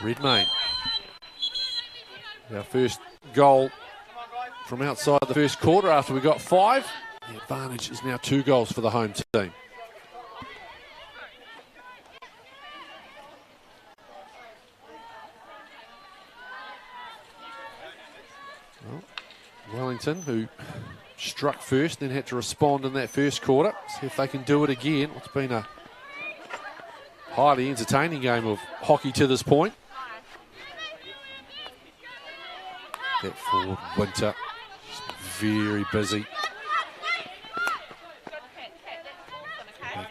Redmayne. Our first goal from outside the first quarter after we got 5. The advantage is now 2 goals for the home team. Well, Wellington, who struck first, then had to respond in that first quarter. See if they can do it again. It's been a highly entertaining game of hockey to this point. That forward, Winter, very busy.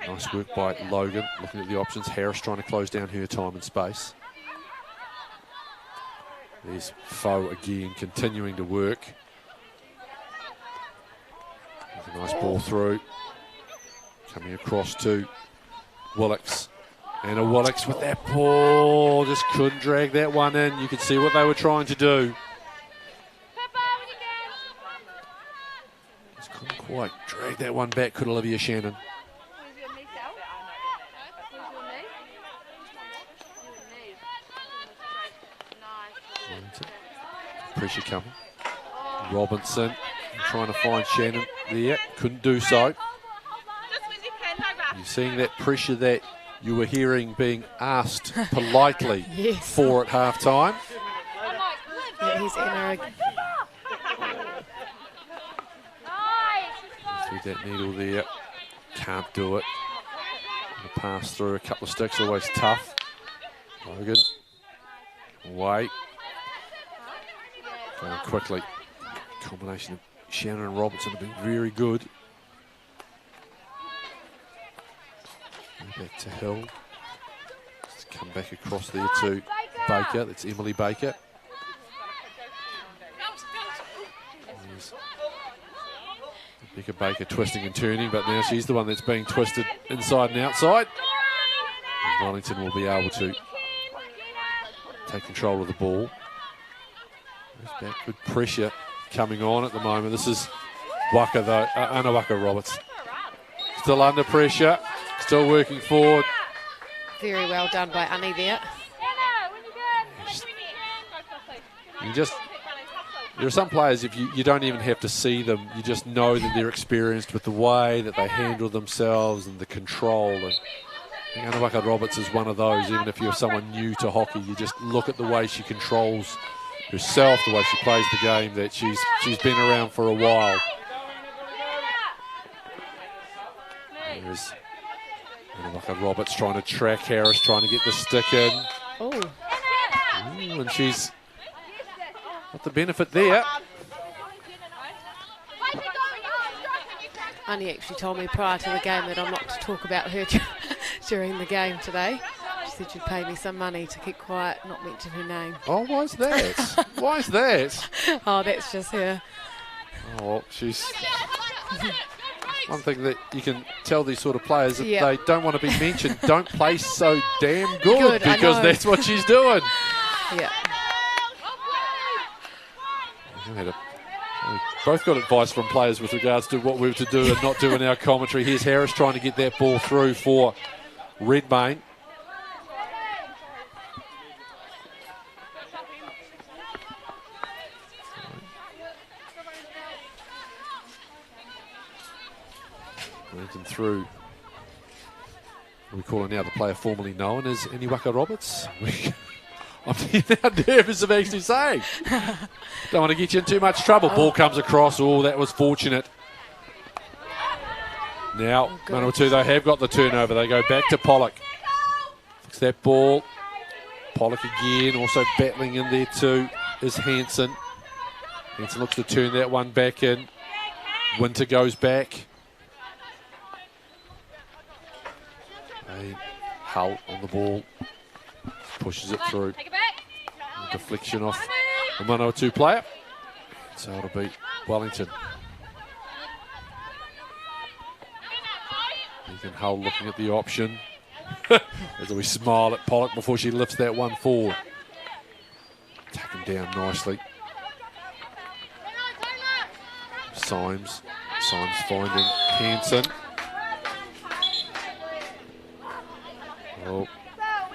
Nice work by Logan, looking at the options. Harris trying to close down her time and space. There's Foe again, continuing to work. There's a nice ball through. Coming across to Willix. And a Willix with that ball. Just couldn't drag that one in. You could see what they were trying to do. Just couldn't quite drag that one back, could Olivia Shannon. Pressure coming. Robinson trying to find Shannon there. Couldn't do so. You're seeing that pressure that you were hearing being asked politely Yes. for at half time. Yeah, he's Anna. Through that needle there. Can't do it. The pass through a couple of sticks, always tough. Logan. Wait. Going quickly. Combination of Shannon and Robertson have been very good. Back to Hill. Let's come back across there to Baker. That's Emily Baker. There's Rebecca Baker twisting and turning, but now she's the one that's being twisted inside and outside. And Wellington will be able to take control of the ball. There's back, good pressure coming on at the moment. This is Waka though, Manawatu Roberts. Still under pressure, still working forward. Very well done by Annie there. There are some players, if you don't even have to see them, you just know that they're experienced with the way that they handle themselves and the control. And Manawatu Roberts is one of those. Even if you're someone new to hockey, you just look at the way she controls herself, the way she plays the game, that she's been around for a while. There's Manawatu Roberts trying to track Harris, trying to get the stick in. Oh. And she's got the benefit there. Annie actually told me prior to the game that I'm not to talk about her during the game today. She said she'd pay me some money to keep quiet, not mention her name. Oh, why is that? Why is that? Oh, that's just her. Oh, she's... One thing that you can tell these sort of players, if Yep. they don't want to be mentioned, don't play so damn good, Good, I because know. that's what she's doing. Yeah. We both got advice from players with regards to what we were to do and not do in our commentary. Here's Harris trying to get that ball through for Redmayne. Wellington through. We call her now the player formerly known as Manawatu Roberts. I'm now nervous of actually saying. Don't want to get you in too much trouble. Ball comes across. Oh, that was fortunate. Now, Manawatu, they have got the turnover. They go back to Pollock. Fix that ball. Pollock again, also battling in there too, is Hanson. Hanson looks to turn that one back in. Winter goes back. Hull on the ball. Pushes it through. Deflection off the Manawatu player. So it'll be Wellington. Ethan Hull looking at the option. As we smile at Pollock before she lifts that one forward. Taken down nicely. Symes finding Hanson. Oh,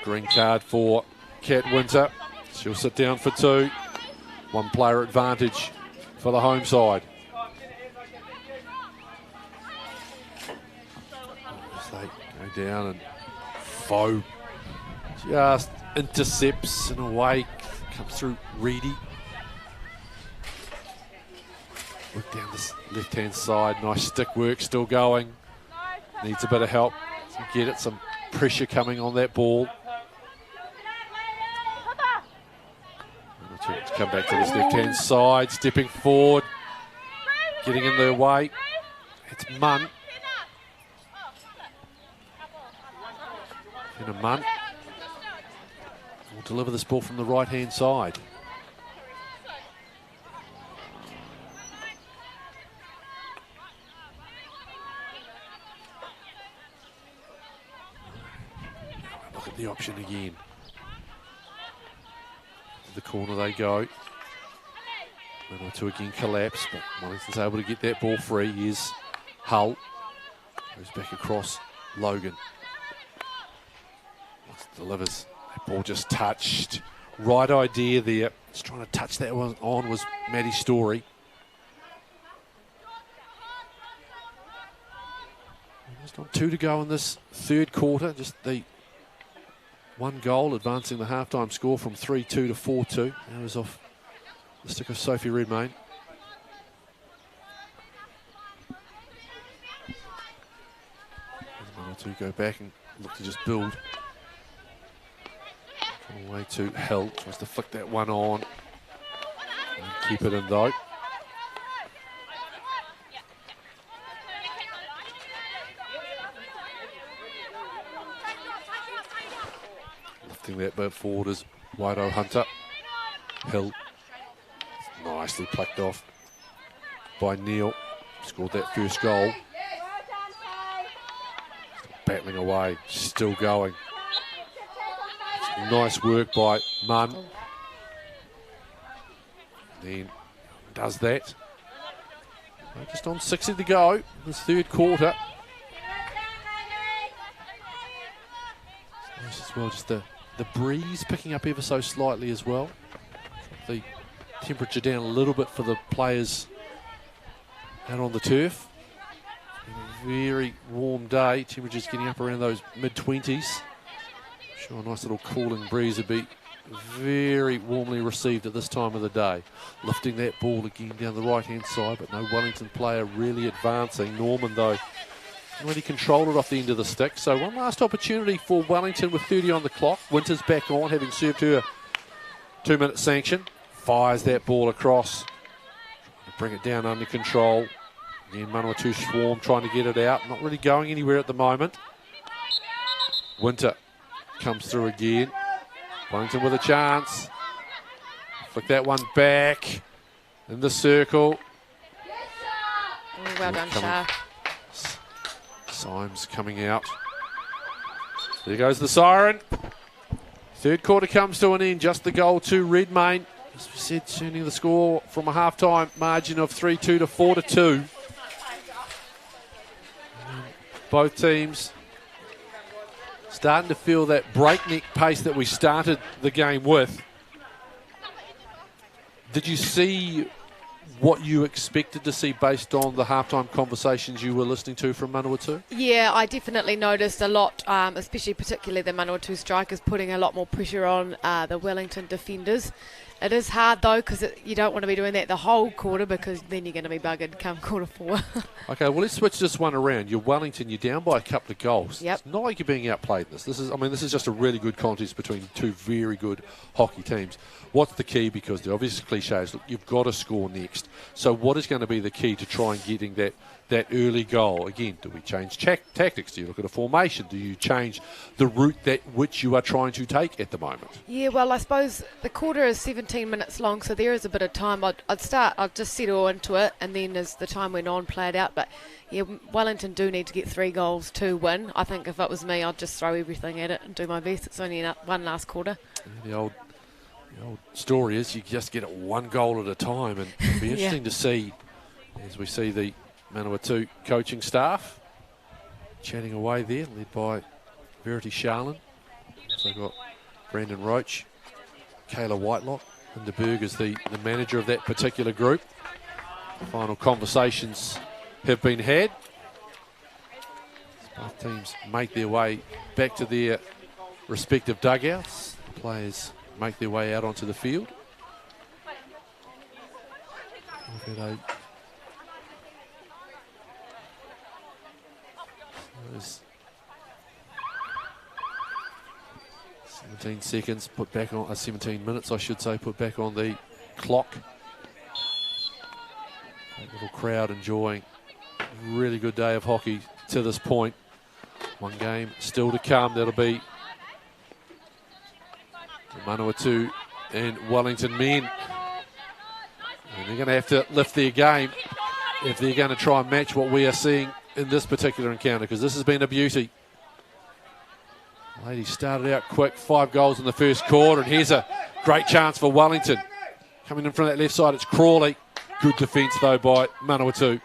green card for Kat Winter. She'll sit down for two. One player advantage for the home side. As they go down and Foe just intercepts and away. Comes through Reedy. Work down this left-hand side. Nice stick work still going. Needs a bit of help to get it. Some pressure coming on that ball. To come back to this left-hand side, stepping forward, getting in their way. It's Munn. And a Munn will deliver this ball from the right-hand side. the option again. To the corner they go. Manawatu again collapse, but Wellington's able to get that ball free. Here's Hull. Goes back across Logan. Delivers. That ball just touched. Right idea there. Just trying to touch that one on was Maddie Story. Just on 2 to go in this third quarter. Just the one goal advancing the halftime score from 3-2 to 4-2. That was off the stick of Sophie Redmayne. To go back and look to just build. All the way to Hill. Tries to flick that one on. And keep it in though. Lifting that bit forward is Waido Hunter. Hill. Nicely plucked off by Neil. Scored that first goal. Battling away, still going. Nice work by Munn. Then does that. Just on 60 to go, this third quarter. Nice as well, just the breeze picking up ever so slightly as well. The temperature down a little bit for the players out on the turf. Very warm day, temperatures getting up around those mid-20s. Sure, a nice little cooling breeze would be very warmly received at this time of the day. Lifting that ball again down the right-hand side, but no Wellington player really advancing. Norman, though, really controlled it off the end of the stick. So one last opportunity for Wellington with 30 on the clock. Winter's back on, having served her 2-minute sanction. Fires that ball across. Trying to bring it down under control. Again, Manawatu swarm trying to get it out. Not really going anywhere at the moment. Winter comes through again. Wellington with a chance. Flick that one back. In the circle. Oh, well done, Shah. Symes coming out. There goes the siren. Third quarter comes to an end. Just the goal to Redmayne. As we said, turning the score from a half-time margin of 3-2 to 4-2. Both teams starting to feel that breakneck pace that we started the game with. Did you see what you expected to see based on the halftime conversations you were listening to from Manawatu? Yeah, I definitely noticed a lot, especially particularly the Manawatu strikers putting a lot more pressure on the Wellington defenders. It is hard though, because you don't want to be doing that the whole quarter, because then you're going to be buggered come quarter 4. Okay, well, let's switch this one around. You're Wellington, you're down by a couple of goals. Yep. It's not like you're being outplayed in this. This is just a really good contest between two very good hockey teams. What's the key? Because the obvious cliche is, look, you've got to score next. So what is going to be the key to try and getting that early goal? Again, do we change tactics? Do you look at a formation? Do you change the route that which you are trying to take at the moment? Yeah, well, I suppose the quarter is 17 minutes long, so there is a bit of time. I'd just settle into it, and then as the time went on, play it out. But yeah, Wellington do need to get 3 goals to win. I think if it was me, I'd just throw everything at it and do my best. It's only one last quarter. The old story is you just get it 1 goal at a time, and it'll be interesting to see as we see the Manawatu coaching staff chatting away there, led by Verity Charlin. Also got Brandon Roach, Kayla Whitelock, and De Berg is the manager of that particular group. Final conversations have been had. Both teams make their way back to their respective dugouts. The players make their way out onto the field. We've had There's 17 seconds put back on, 17 minutes I should say, put back on the clock. A little crowd enjoying a really good day of hockey to this point. One game still to come. That'll be the Manawatu and Wellington men. And they're going to have to lift their game if they're going to try and match what we are seeing in this particular encounter, because this has been a beauty. Ladies started out quick, 5 goals in the first quarter, and here's a great chance for Wellington. Coming in from that left side, it's Crawley. Good defence though by Manawatu.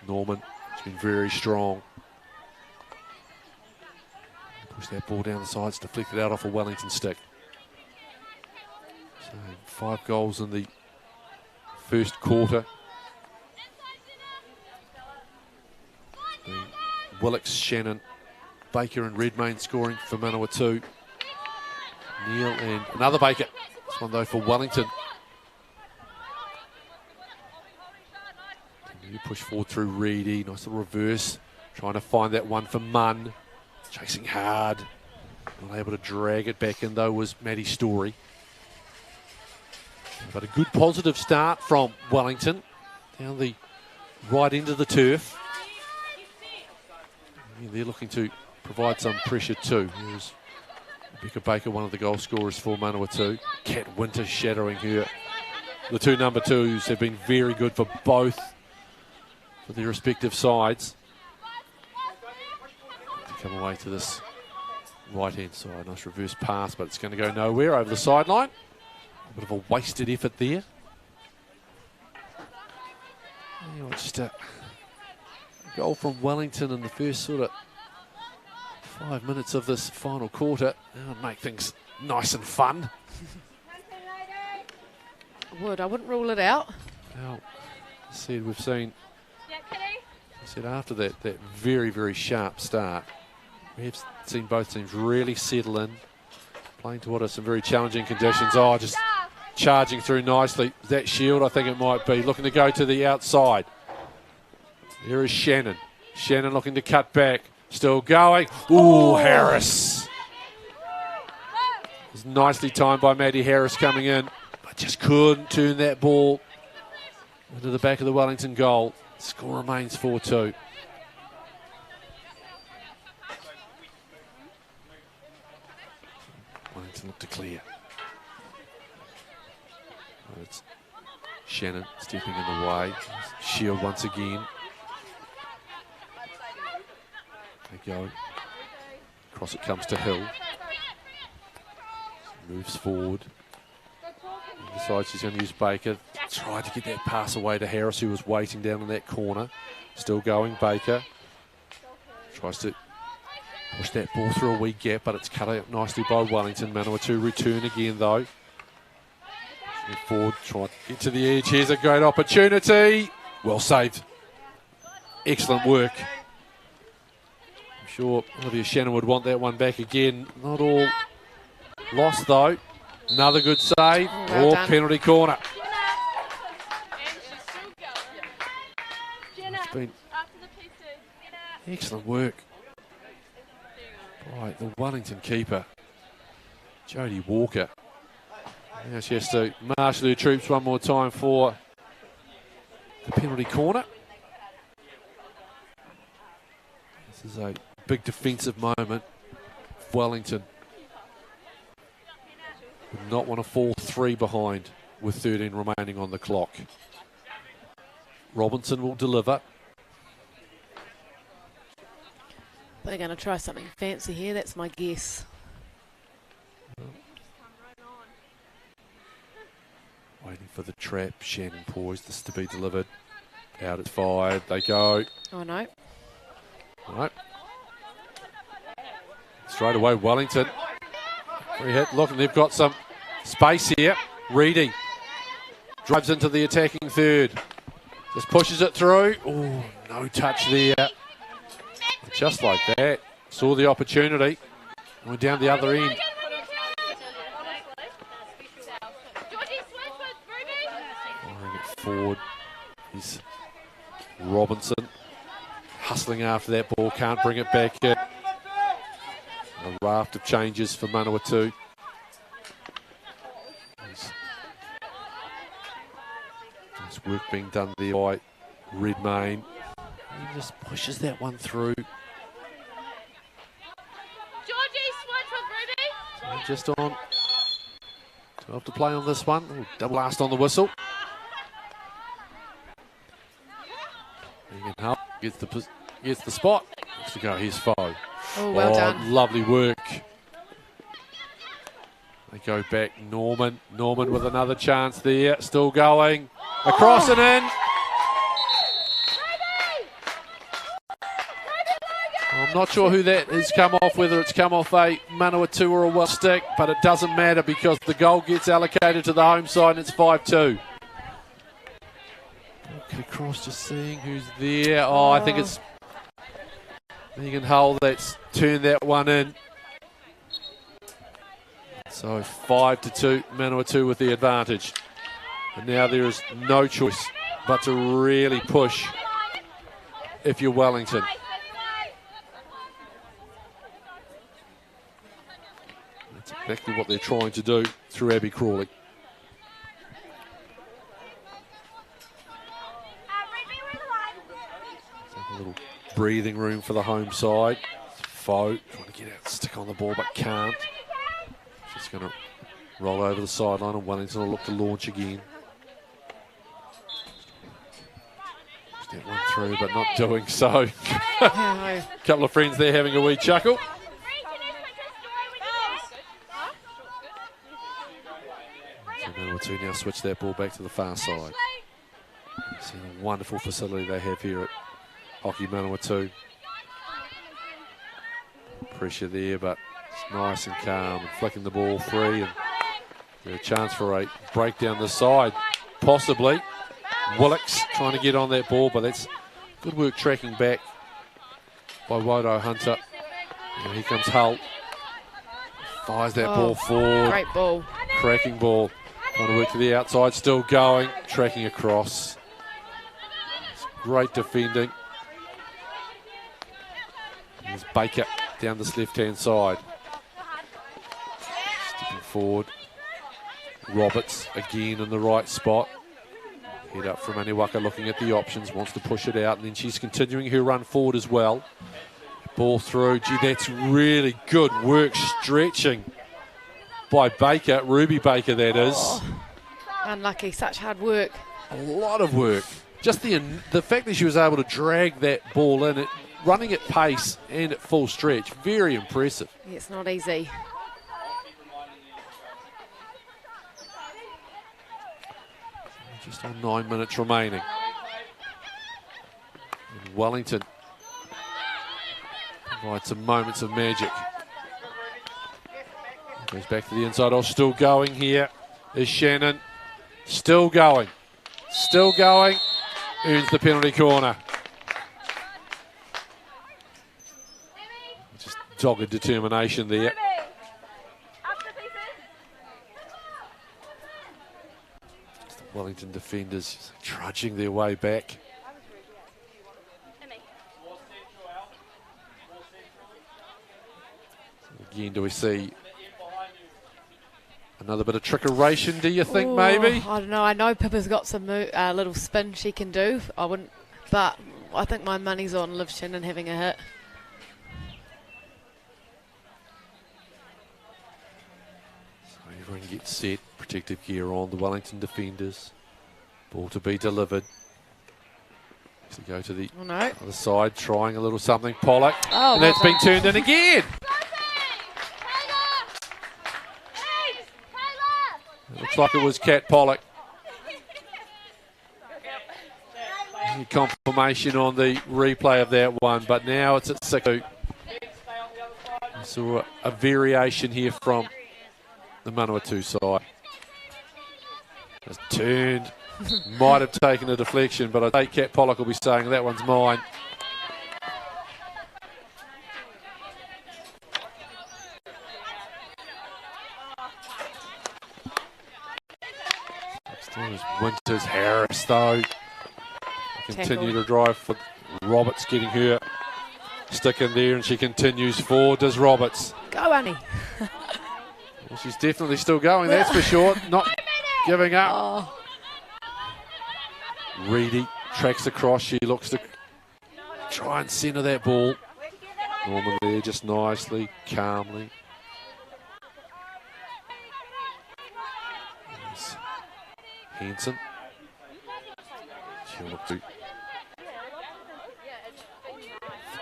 Norman has been very strong. Push that ball down the sides, deflected out off a Wellington stick. So 5 goals in the first quarter. Willocks, Shannon, Baker and Redmayne scoring for Manawatu. Neil and another Baker. This one though for Wellington. You push forward through Reedy. Nice little reverse. Trying to find that one for Munn. Chasing hard. Not able to drag it back in though was Maddie Story. But a good positive start from Wellington. Down the right end of the turf. Yeah, they're looking to provide some pressure too. Here's Rebecca Baker, one of the goal scorers for Manawatu. Kat Winter shadowing her. The two number 2s have been very good for both for their respective sides. To come away to this right-hand side. Nice reverse pass, but it's going to go nowhere over the sideline. A bit of a wasted effort there. Yeah, just a goal from Wellington in the first sort of 5 minutes of this final quarter. That would make things nice and fun. I wouldn't rule it out. Well, I said we've seen. I said after that very, very sharp start, we have seen both teams really settle in, playing to what are some very challenging conditions. Oh, just charging through nicely. That Shield, I think it might be, looking to go to the outside. There is Shannon. Shannon looking to cut back. Still going. Ooh, Harris. It was nicely timed by Maddie Harris coming in, but just couldn't turn that ball into the back of the Wellington goal. Score remains 4-2. Wellington look to clear. Oh, it's Shannon stepping in the way. Shield once again. They go. Across it comes to Hill. Moves forward. Decides she's going to use Baker. Tried to get that pass away to Harris, who was waiting down in that corner. Still going, Baker. Tries to push that ball through a wee gap, but it's cut out nicely by Wellington. Manawatu return again, though. Forward, try to get to the edge. Here's a great opportunity. Well saved. Excellent work. I'm sure Olivia Shannon would want that one back again. Not all lost, though. Another good save. Well done. Penalty corner. It's been excellent work by the Wellington keeper, Jodie Walker. Now she has to marshal her troops one more time for the penalty corner. This is a big defensive moment. Wellington would not want to fall 3 behind with 13 remaining on the clock. Robinson will deliver. They're going to try something fancy here, that's my guess. Waiting for the trap. Shannon poised this to be delivered. Out at 5. They go. Oh no. Right. Straight away, Wellington. Free hit. Look, and they've got some space here. Reedy drives into the attacking third. Just pushes it through. Oh, no touch there. Just like that. Saw the opportunity. Went down the other end. Firing it forward is Robinson. Hustling after that ball. Can't bring it back in. A raft of changes for Manawatu. Nice work being done there by Redmayne. He just pushes that one through. So just on 12 to play on this one. Ooh, double blast on the whistle. Megan Hull gets the spot. Looks to go his foe. Oh, well done. Lovely work. They go back. Norman with another chance there. Still going. Across and in. I'm not sure who that has come off, whether it's come off a Manawatu or a well stick, but it doesn't matter because the goal gets allocated to the home side and it's 5-2. Okay, across, just seeing who's there. Oh, I think it's Megan Hull that's turned that one in. So 5-2, Manawatu with the advantage. And now there is no choice but to really push if you're Wellington. That's exactly what they're trying to do through Abby Crawley. A little breathing room for the home side. Foe trying to get out, stick on the ball, but can't. She's going to roll over the sideline and Wellington will look to launch again. That one through, but not doing so. A couple of friends there having a wee chuckle. So Manawatu now switch that ball back to the far side. See the wonderful facility they have here at Hockey Manawatu. Pressure there, but it's nice and calm and flicking the ball free, and a chance for a break down the side, possibly. Willocks trying to get on that ball, but that's good work tracking back by Wodo Hunter. And here comes Hull. Fires that ball forward. Great ball. Cracking ball. Trying to work to the outside, still going. Tracking across. It's great defending. There's Baker down this left-hand side. Stepping forward. Roberts again in the right spot. Head up from Manawatu, looking at the options, wants to push it out, and then she's continuing her run forward as well. Ball through. Gee, that's really good work stretching by Baker, Ruby Baker that is. Unlucky, such hard work. A lot of work. Just the fact that she was able to drag that ball in, running at pace and at full stretch, very impressive. Yeah, it's not easy. Just on 9 minutes remaining. And Wellington provides some moments of magic. Goes back to the inside. Oh, still going here is Shannon. Still going. Still going. Earns the penalty corner. Just dogged determination there. Wellington defenders trudging their way back. Again, do we see another bit of trickeration, do you think, maybe? I don't know. I know Pippa's got some little spin she can do. I wouldn't, but I think my money's on Liv Shannon having a hit. So everyone gets set. Protective gear on the Wellington defenders. Ball to be delivered. To go to the other side, trying a little something. Pollock. And that's been turned in again. It looks like it was Kat Pollock. Any confirmation on the replay of that one, but now it's at 6-2. So a variation here from the Manawatu side. Has turned, might have taken a deflection, but I think Kat Pollock will be saying that one's mine. Winters Harris though. Continue to drive for Roberts, getting her stick in there, and she continues forward. Does Roberts? Go, Annie. Well, she's definitely still going, that's for sure. Not giving up. Reedy tracks across. She looks to try and centre that ball. Norman there just nicely, calmly. There's Hanson. She'll look to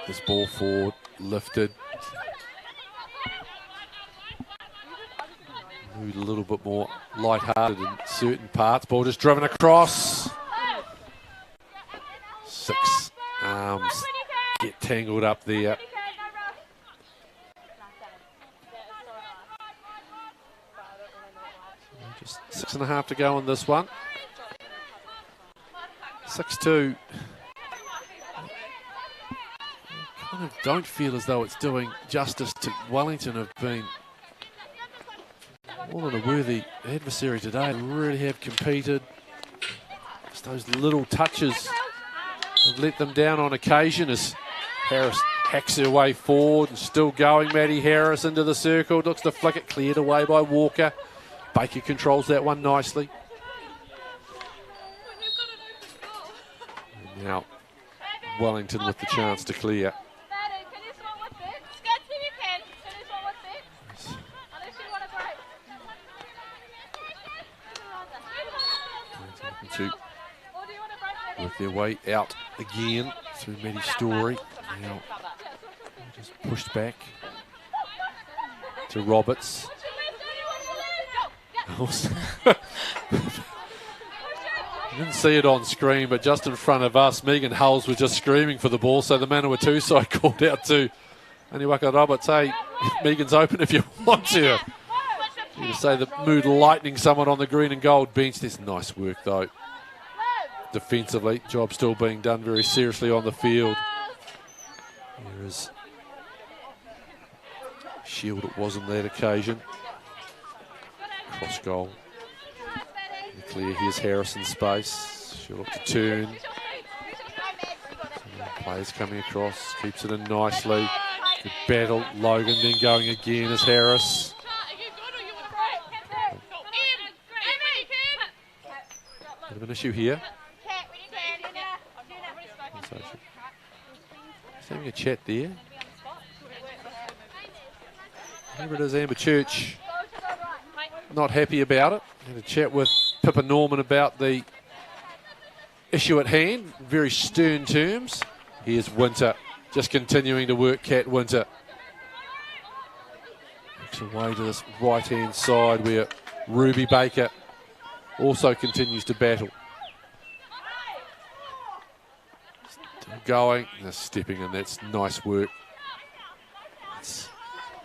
this ball forward, lifted. Mood a little bit more light-hearted in certain parts. Ball just driven across. 6 arms get tangled up there. Just 6.5 to go on this one. 6-2. Kind of don't feel as though it's doing justice to Wellington. Have been more than a worthy adversary today. They really have competed. Just those little touches have let them down on occasion as Harris hacks her way forward and still going. Maddie Harris into the circle, looks to flick it, cleared away by Walker. Baker controls that one nicely. And now Wellington with the chance to clear. To work their way out again through Maddie Story. Now just pushed back to Roberts. You didn't see it on screen, but just in front of us, Megan Hulls was just screaming for the ball, so the Manawatu side called out to Aniwaka Roberts, hey, Megan's open if you want to. You say the mood lightning someone on the green and gold bench. There's nice work though. Defensively, job still being done very seriously on the field. There is Shield, it was on that occasion. Cross goal. Clear, here's Harrison space. She'll look to turn. Players coming across, keeps it in nicely. Good battle, Logan then going again as Harris. Bit of an issue here. Just having a chat there. Whoever it is, Amber Church, not happy about it. Had a chat with Pippa Norman about the issue at hand, very stern terms. Here's Winter, just continuing to work Cat Winter. Makes her way to this right-hand side where Ruby Baker also continues to battle. Still going, they're stepping in, that's nice work. It's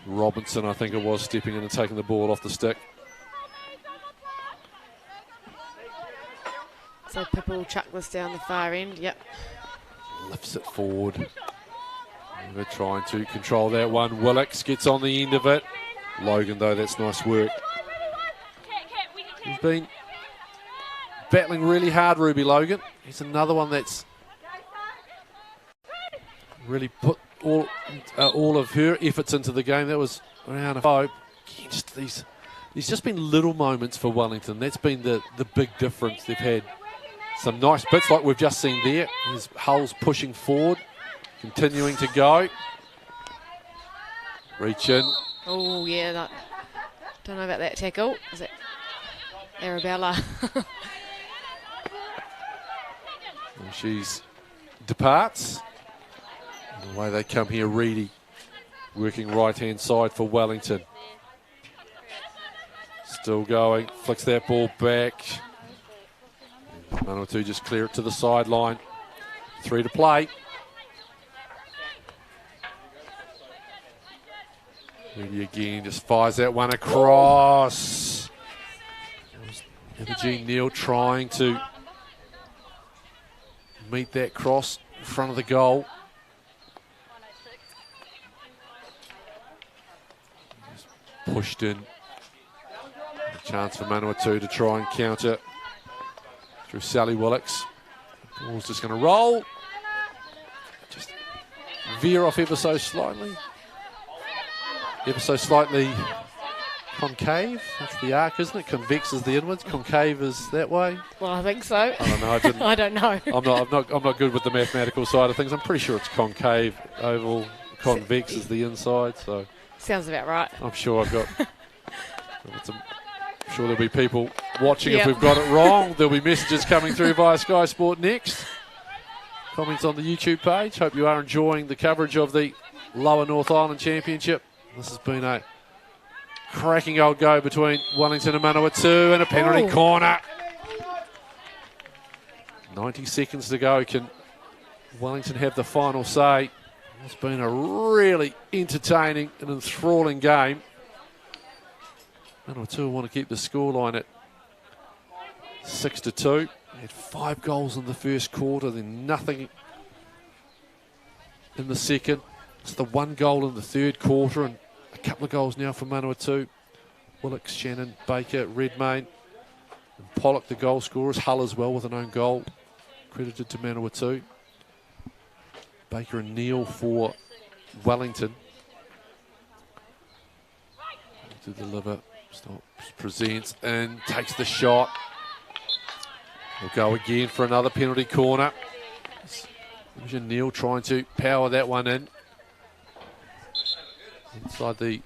Robinson, I think it was, stepping in and taking the ball off the stick. So Pippa will chuck this down the far end, yep. Lifts it forward. They're trying to control that one. Willix gets on the end of it. Logan, though, that's nice work. He's been battling really hard, Ruby Logan. He's another one that's really put all of her efforts into the game. That was around a 5. Against these, there's just been little moments for Wellington. That's been the big difference. They've had some nice bits like we've just seen there. Here's Hulls pushing forward, continuing to go. Reach in. Oh, yeah. Don't know about that tackle. Is it Arabella? And she's departs. And away they come here, Reedy, working right-hand side for Wellington. Still going, flicks that ball back. Manawatu just clear it to the sideline. 3 to play. Reedy again just fires that one across. Imogene Neal trying to meet that cross in front of the goal. Just pushed in. A chance for Manawatu to try and counter through Sally Willix. Ball's just going to roll. Just veer off ever so slightly. Ever so slightly concave. That's the arc, isn't it? Convex is the inwards. Concave is that way. Well, I think so. I don't know. I don't know. I'm not good with the mathematical side of things. I'm pretty sure it's concave, oval. Convex is the inside. So sounds about right. I'm sure I've got. I'm sure there'll be people watching if we've got it wrong. There'll be messages coming through via Sky Sport Next. Comments on the YouTube page. Hope you are enjoying the coverage of the Lower North Island Championship. This has been a Cracking old go between Wellington and Manawatu, and a penalty corner. 90 seconds to go. Can Wellington have the final say? It's been a really entertaining and enthralling game. Manawatu want to keep the scoreline at 6-2. They had 5 goals in the first quarter, then nothing in the second. It's the 1 goal in the third quarter, and a couple of goals now for Manawatu. Willicks, Shannon, Baker, Redmayne, and Pollock, the goal scorers. Hull as well with an own goal, credited to Manawatu. Baker and Neal for Wellington. To deliver, stops, presents, and takes the shot. We'll go again for another penalty corner. Neal trying to power that one in. Inside the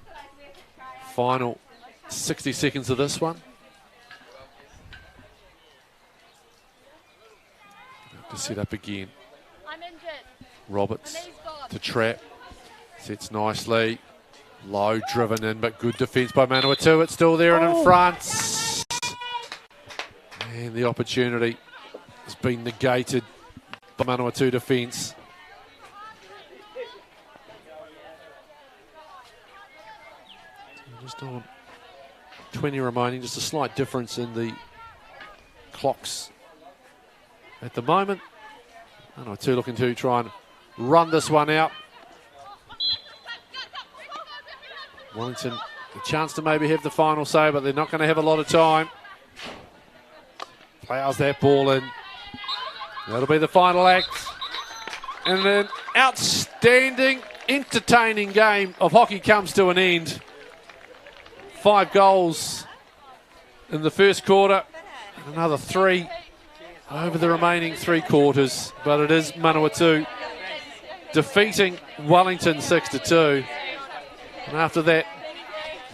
final 60 seconds of this one. To set up again. Roberts to trap. Sets nicely. Low driven in, but good defence by Manawatu. It's still there and in front. And the opportunity has been negated by Manawatu defence. Just on 20 remaining, just a slight difference in the clocks at the moment. Manawatu looking to try and run this one out. Wellington, a chance to maybe have the final say, but they're not going to have a lot of time. Plows that ball in. That'll be the final act. And an outstanding, entertaining game of hockey comes to an end. 5 goals in the first quarter, and another 3 over the remaining 3 quarters. But it is Manawatu defeating Wellington 6-2. And after that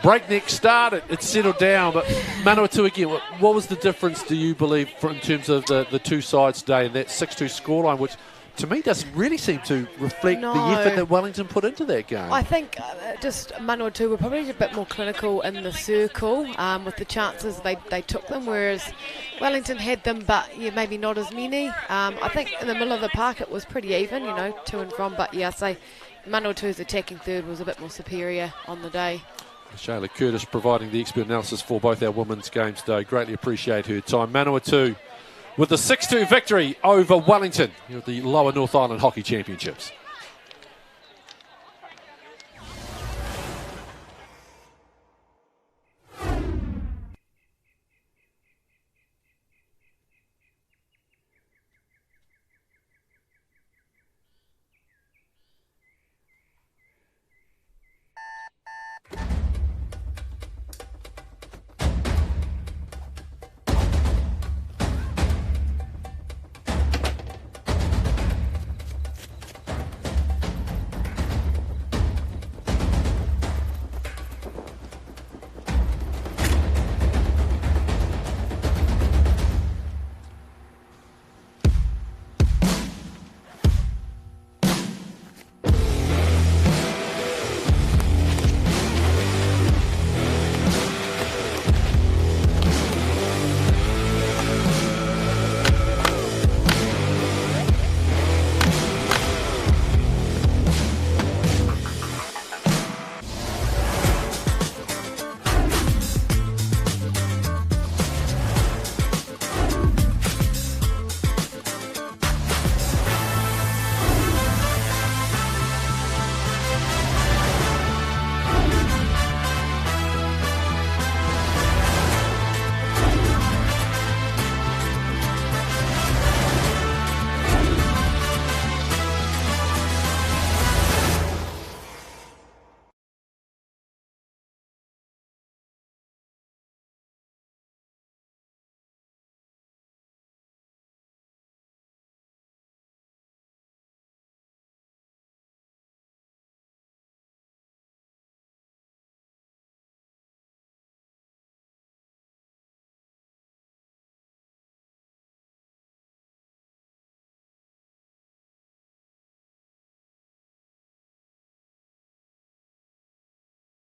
breakneck start, it settled down. But Manawatu again, what was the difference, do you believe, in terms of the two sides today and that 6-2 scoreline, which to me doesn't really seem to reflect the effort that Wellington put into that game? I think just Manawatu were probably a bit more clinical in the circle with the chances they took them, whereas Wellington had them, but maybe not as many. I think in the middle of the park it was pretty even, to and from, but I say Manawatu's attacking third was a bit more superior on the day. Shayla Curtis providing the expert analysis for both our women's games today. Greatly appreciate her time. Manawatu with the 6-2 victory over Wellington at the Lower North Island Hockey Championships.